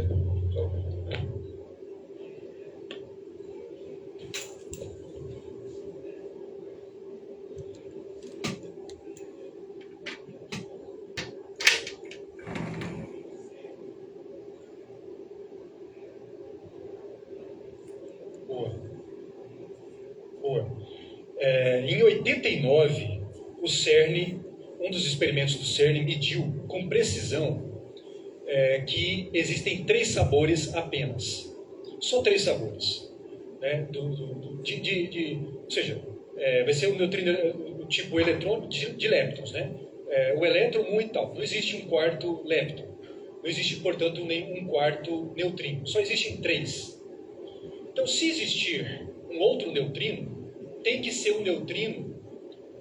Boa. Em 89, o CERN, um dos experimentos do CERN, mediu com precisão que existem 3 sabores apenas. Só 3 sabores. Né? Ou seja, vai ser um neutrino, o tipo eletrônico de leptons. Né? O elétron, 1 e tal. Não existe um quarto lepton. Não existe, portanto, nenhum quarto neutrino. Só existem 3. Então, se existir um outro neutrino, tem que ser um neutrino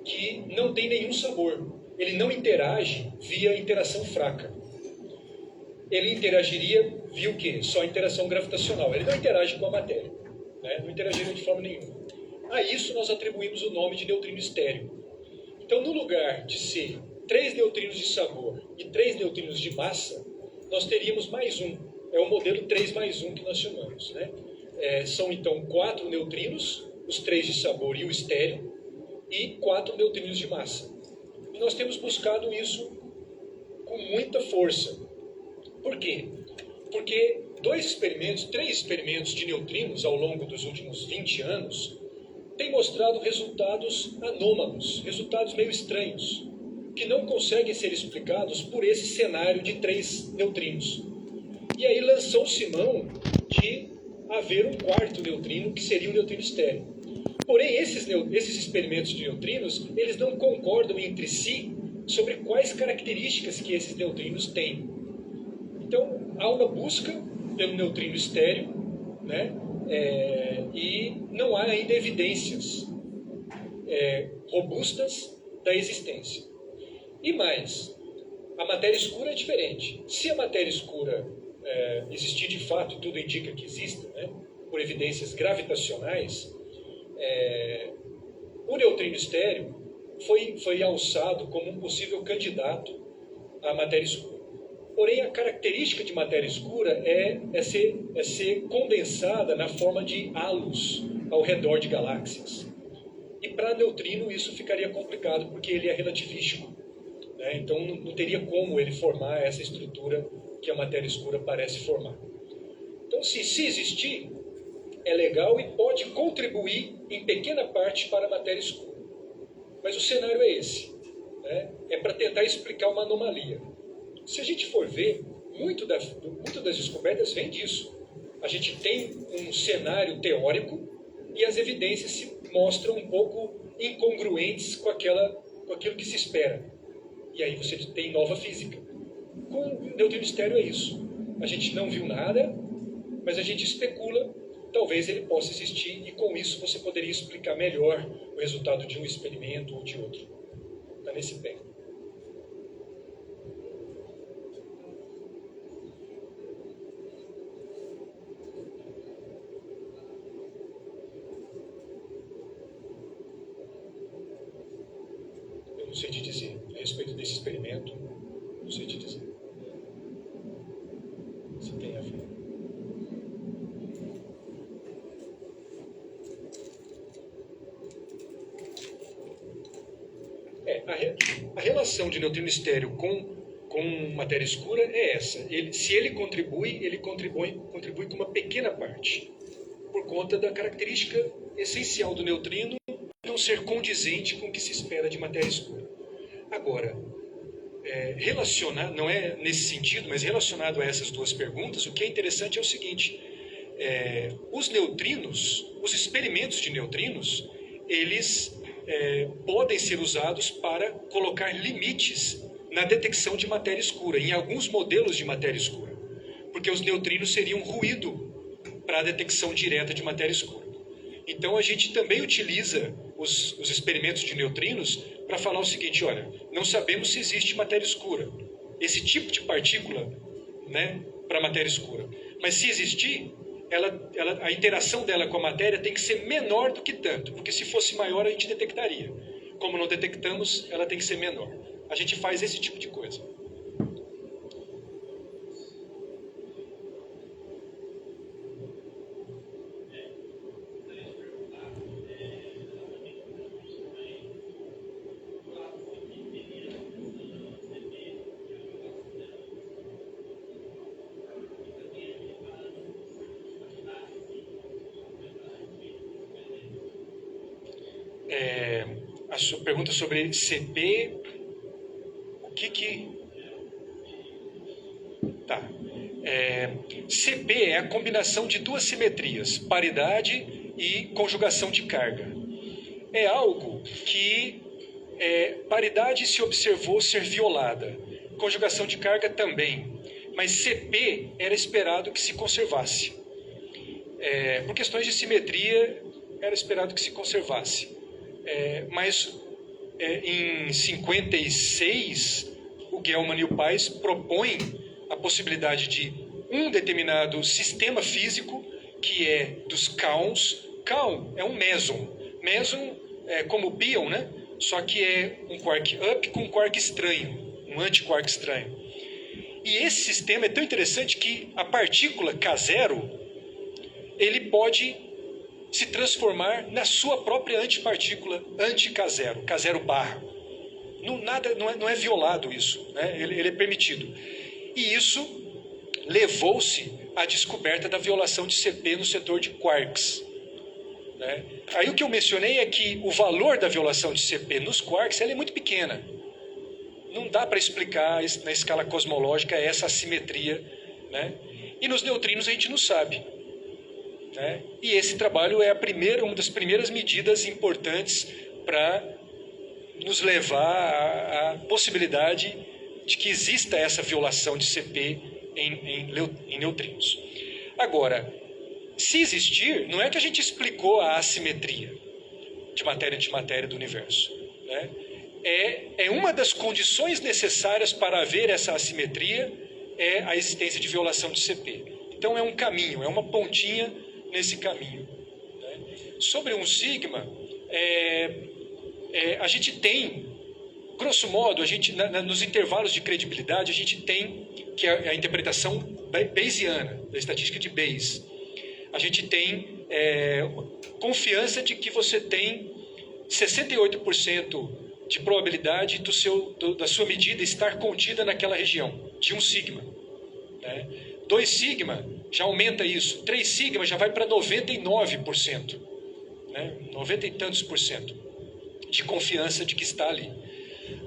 que não tem nenhum sabor. Ele não interage via interação fraca. Ele interagiria via o quê? Só interação gravitacional. Ele não interage com a matéria. Né? Não interagiria de forma nenhuma. A isso nós atribuímos o nome de neutrino estéreo. Então, no lugar de ser 3 neutrinos de sabor e 3 neutrinos de massa, nós teríamos mais um. É o modelo 3 mais 1 que nós chamamos. Né? São, então, 4 neutrinos, os 3 de sabor e o estéreo, e 4 neutrinos de massa. E nós temos buscado isso com muita força. Por quê? Porque 3 experimentos de neutrinos ao longo dos últimos 20 anos têm mostrado resultados anômalos, resultados meio estranhos, que não conseguem ser explicados por esse cenário de 3 neutrinos. E aí lançou-se mão de haver um 4º neutrino, que seria um neutrino estéreo. Porém, esses experimentos de neutrinos, eles não concordam entre si sobre quais características que esses neutrinos têm. Então, há uma busca pelo neutrino estéreo, né? E não há ainda evidências robustas da existência. E mais, a matéria escura é diferente. Se a matéria escura existir de fato, e tudo indica que existe, né? Por evidências gravitacionais, o neutrino estéreo foi alçado como um possível candidato à matéria escura. Porém, a característica de matéria escura é ser condensada na forma de halos ao redor de galáxias. E para neutrino isso ficaria complicado, porque ele é relativístico, né? Então não teria como ele formar essa estrutura que a matéria escura parece formar. Então, se existir, é legal e pode contribuir em pequena parte para a matéria escura. Mas o cenário é esse, né? É para tentar explicar uma anomalia. Se a gente for ver, muito das descobertas vem disso. A gente tem um cenário teórico e as evidências se mostram um pouco incongruentes com aquilo que se espera. E aí você tem nova física. Com o neutrino estéreo é isso. A gente não viu nada, mas a gente especula, talvez ele possa existir, e com isso você poderia explicar melhor o resultado de um experimento ou de outro. Está nesse pé. Eu não sei te dizer a respeito desse experimento, não sei te dizer. Se tem a ver. A relação de neutrino estéreo com matéria escura é essa. Se ele contribui com uma pequena parte, por conta da característica essencial do neutrino não ser condizente com o que se espera de matéria escura. Agora, não é nesse sentido, mas relacionado a essas duas perguntas, o que é interessante é o seguinte: os neutrinos, os experimentos de neutrinos, eles podem ser usados para colocar limites na detecção de matéria escura, em alguns modelos de matéria escura, porque os neutrinos seriam ruído para a detecção direta de matéria escura. Então a gente também utiliza os experimentos de neutrinos para falar o seguinte: olha, não sabemos se existe matéria escura, esse tipo de partícula, né, para matéria escura, mas se existir, a interação dela com a matéria tem que ser menor do que tanto, porque se fosse maior a gente detectaria. Como não detectamos, ela tem que ser menor. A gente faz esse tipo de coisa. A sua pergunta sobre CP, o que... Tá. CP é a combinação de duas simetrias, paridade e conjugação de carga. É algo que paridade se observou ser violada, conjugação de carga também, mas CP era esperado que se conservasse. Por questões de simetria, era esperado que se conservasse. Mas em 56, o Gell-Mann e o Pais propõem a possibilidade de um determinado sistema físico, que é dos kaons. Kaon é um meson. Meson é como o pion, né? Só que é um quark up com um quark estranho, um antiquark estranho. E esse sistema é tão interessante que a partícula K0, ele pode se transformar na sua própria antipartícula, anti-K0, K0 barra. Não é violado isso, né? Ele é permitido. E isso levou-se à descoberta da violação de CP no setor de quarks, né? Aí o que eu mencionei é que o valor da violação de CP nos quarks ela é muito pequena. Não dá para explicar na escala cosmológica essa assimetria, né? E nos neutrinos a gente não sabe, né? E esse trabalho é uma das primeiras medidas importantes para nos levar à possibilidade de que exista essa violação de CP em neutrinos. Agora, se existir, não é que a gente explicou a assimetria de matéria e antimatéria do universo, né? É uma das condições necessárias para haver essa assimetria é a existência de violação de CP. Então é um caminho, é uma pontinha nesse caminho, né? Sobre um sigma, a gente tem, grosso modo, nos intervalos de credibilidade, a gente tem que a interpretação bayesiana, da estatística de Bayes. A gente tem confiança de que você tem 68% de probabilidade da sua medida estar contida naquela região, de um sigma, né? 2 sigma já aumenta isso, 3 sigma já vai para 99%, né? 90 e tantos por cento de confiança de que está ali.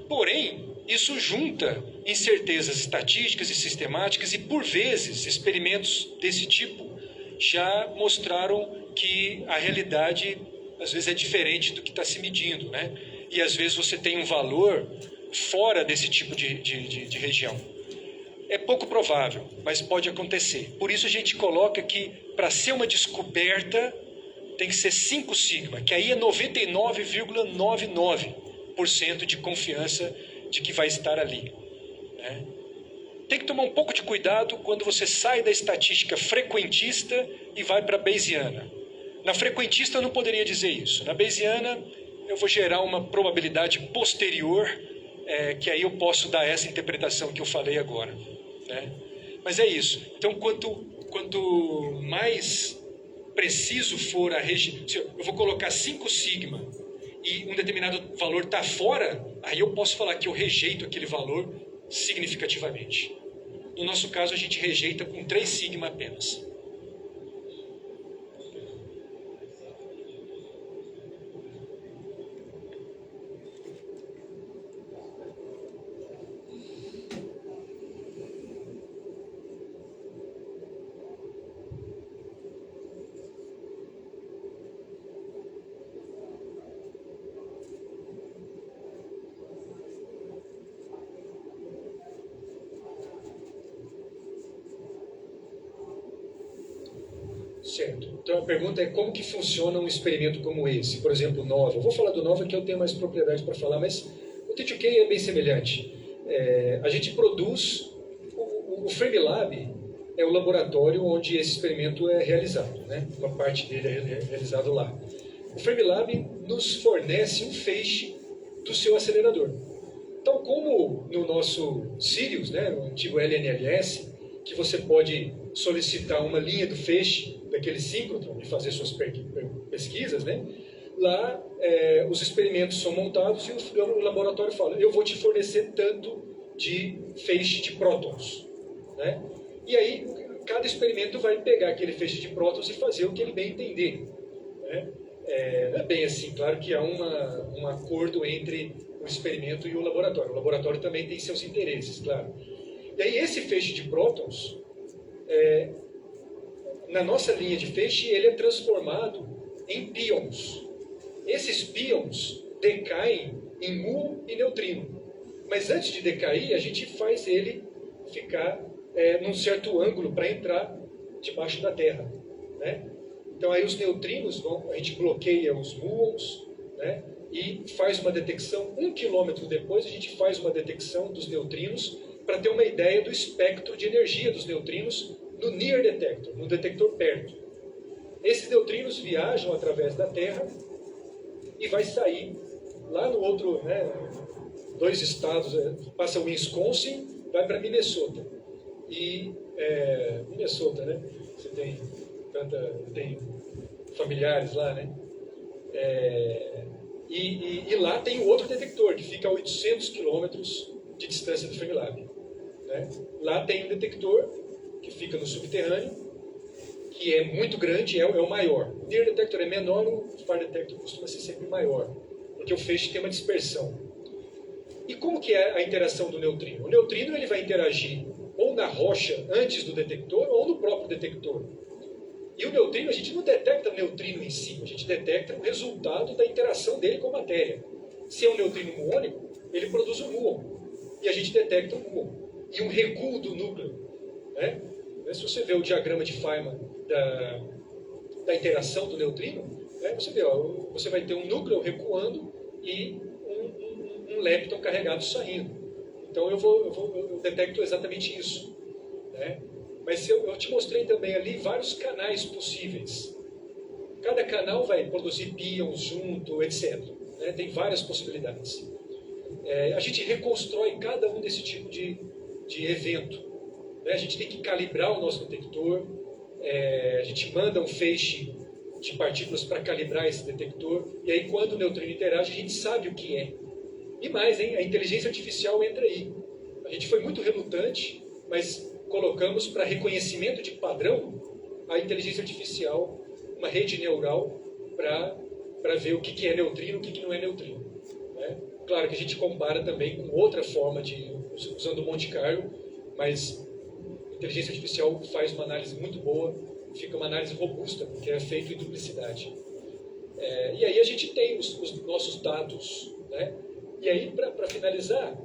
Porém, isso junta incertezas estatísticas e sistemáticas e, por vezes, experimentos desse tipo já mostraram que a realidade, às vezes, é diferente do que está se medindo, né? E, às vezes, você tem um valor fora desse tipo de região. É pouco provável, mas pode acontecer. Por isso, a gente coloca que, para ser uma descoberta, tem que ser 5 sigma, que aí é 99,99% de confiança de que vai estar ali, né? Tem que tomar um pouco de cuidado quando você sai da estatística frequentista e vai para a bayesiana. Na frequentista eu não poderia dizer isso. Na bayesiana eu vou gerar uma probabilidade posterior, que aí eu posso dar essa interpretação que eu falei agora, né? Mas é isso. Então, quanto mais preciso for a região, se eu vou colocar 5 sigma e um determinado valor está fora, aí eu posso falar que eu rejeito aquele valor significativamente. No nosso caso, a gente rejeita com 3 sigma apenas. Certo. Então a pergunta é como que funciona um experimento como esse? Por exemplo, NOVA. Eu vou falar do NOVA que eu tenho mais propriedade para falar, mas o T2K é bem semelhante. A gente produz... O FrameLab é o laboratório onde esse experimento é realizado, né? Uma parte dele é realizado lá. O FrameLab nos fornece um feixe do seu acelerador. Tal como no nosso Sirius, né, o antigo LNLS, que você pode solicitar uma linha do feixe daquele síncrotron e fazer suas pesquisas, né? Lá os experimentos são montados e o laboratório fala, eu vou te fornecer tanto de feixe de prótons, né? E aí cada experimento vai pegar aquele feixe de prótons e fazer o que ele bem entender, né? Não é bem assim, claro que há um acordo entre o experimento e o laboratório. O laboratório também tem seus interesses, claro. E aí esse feixe de prótons, na nossa linha de feixe, ele é transformado em pions. Esses pions decaem em muon e neutrino. Mas antes de decair, a gente faz ele ficar num certo ângulo para entrar debaixo da Terra, né? Então aí os neutrinos, a gente bloqueia os muons, né? E faz uma detecção, 1 quilômetro depois a gente faz uma detecção dos neutrinos para ter uma ideia do espectro de energia dos neutrinos no Near Detector, no detector perto. Esses neutrinos viajam através da Terra e vai sair lá no outro, né, 2 estados, passa o Wisconsin, vai para Minnesota. E Minnesota, né? Você tem familiares lá, né? E lá tem o outro detector, que fica a 800 quilômetros de distância do Fermilab, né? Lá tem um detector que fica no subterrâneo, que é muito grande, é o maior. O Near Detector é menor, o Far Detector costuma ser sempre maior, porque o feixe tem uma dispersão. E como que é a interação do neutrino? O neutrino ele vai interagir ou na rocha antes do detector ou no próprio detector. E o neutrino, a gente não detecta o neutrino em si, a gente detecta o resultado da interação dele com a matéria. Se é um neutrino muônico, ele produz um muon, e a gente detecta um muon. E um recuo do núcleo, né? Se você vê o diagrama de Feynman da interação do neutrino, né, você vê, você vai ter um núcleo recuando e um lepton carregado saindo. Então eu detecto exatamente isso, né? Mas eu te mostrei também ali vários canais possíveis. Cada canal vai produzir pions junto, etc. Né? Tem várias possibilidades. A gente reconstrói cada um desse tipo de evento. Né? A gente tem que calibrar o nosso detector. A gente manda um feixe de partículas para calibrar esse detector. E aí, quando o neutrino interage, a gente sabe o que é. E mais, hein? A inteligência artificial entra aí. A gente foi muito relutante, mas colocamos para reconhecimento de padrão a inteligência artificial, uma rede neural para ver o que é neutrino e o que não é neutrino. Né? Claro que a gente compara também com outra forma usando o Monte Carlo, mas a inteligência artificial faz uma análise muito boa, fica uma análise robusta, porque é feito em duplicidade. E aí a gente tem os nossos dados, né? E aí, para finalizar,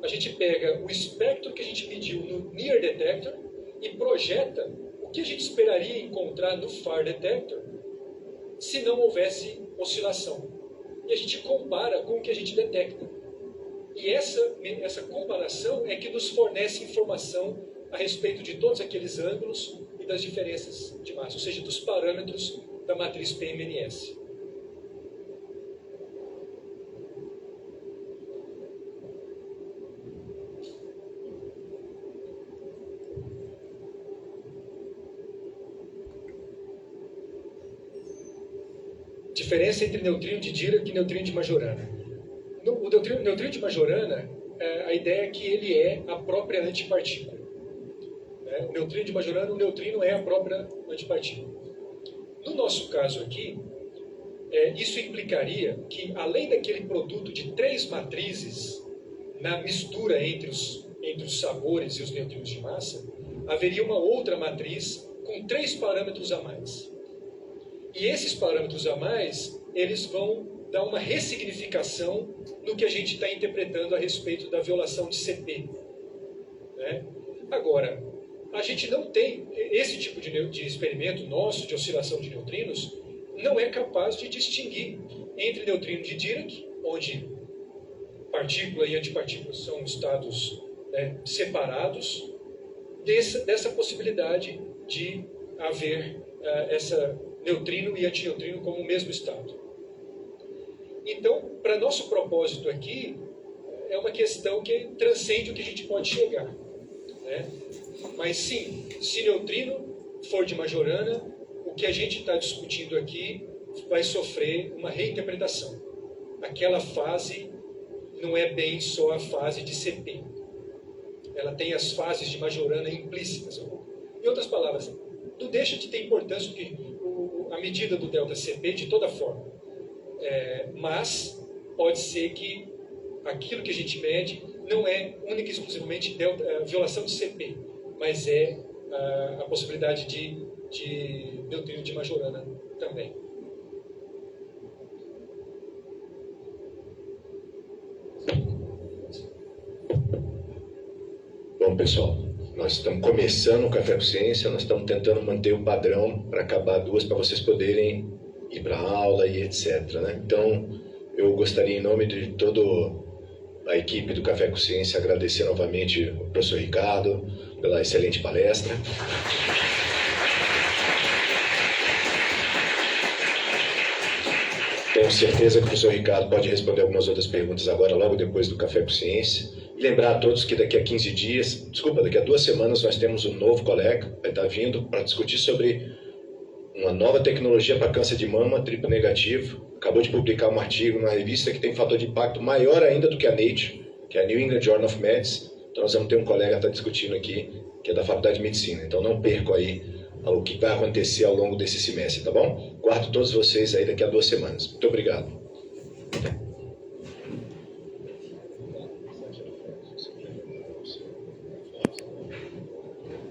a gente pega o espectro que a gente mediu no Near Detector e projeta o que a gente esperaria encontrar no Far Detector se não houvesse oscilação. E a gente compara com o que a gente detecta. E essa comparação é que nos fornece informação a respeito de todos aqueles ângulos e das diferenças de massa, ou seja, dos parâmetros da matriz PMNS. Diferença entre neutrino de Dirac e neutrino de Majorana. O neutrino de Majorana, a ideia é que ele é a própria antipartícula. O neutrino de Majorana, o neutrino é a própria antipartícula. No nosso caso aqui, isso implicaria que, além daquele produto de 3 matrizes, na mistura entre os sabores e os neutrinos de massa, haveria uma outra matriz com 3 parâmetros a mais. E esses parâmetros a mais, eles vão dar uma ressignificação no que a gente está interpretando a respeito da violação de CP. Né? Agora, a gente não tem, esse tipo de experimento nosso, de oscilação de neutrinos, não é capaz de distinguir entre neutrino de Dirac, onde partícula e antipartícula são estados separados, dessa possibilidade de haver essa neutrino e antineutrino como o mesmo estado. Então, para nosso propósito aqui, é uma questão que transcende o que a gente pode chegar. Né? Mas sim, se neutrino for de Majorana, o que a gente está discutindo aqui vai sofrer uma reinterpretação. Aquela fase não é bem só a fase de CP. Ela tem as fases de Majorana implícitas. Em outras palavras, não deixa de ter importância a medida do ΔCP de toda forma. Mas pode ser que aquilo que a gente mede não é única e exclusivamente violação de CP, mas é a possibilidade de neutrino de Majorana também. Bom, pessoal, nós estamos começando o Café com Ciência, nós estamos tentando manter o padrão para acabar 2, para vocês poderem ir para a aula e etc. Né? Então, eu gostaria, em nome de toda a equipe do Café com Ciência, agradecer novamente ao professor Ricardo pela excelente palestra. Tenho certeza que o professor Ricardo pode responder algumas outras perguntas agora, logo depois do Café com Ciência. E lembrar a todos que daqui a 15 dias, daqui a 2 semanas, nós temos um novo colega que vai estar vindo para discutir sobre uma nova tecnologia para câncer de mama, triplo negativo. Acabou de publicar um artigo na revista que tem fator de impacto maior ainda do que a Nature, que é a New England Journal of Medicine. Então nós vamos ter um colega que está discutindo aqui, que é da Faculdade de Medicina. Então não percam aí o que vai acontecer ao longo desse semestre, tá bom? Guardo todos vocês aí daqui a 2 semanas. Muito obrigado.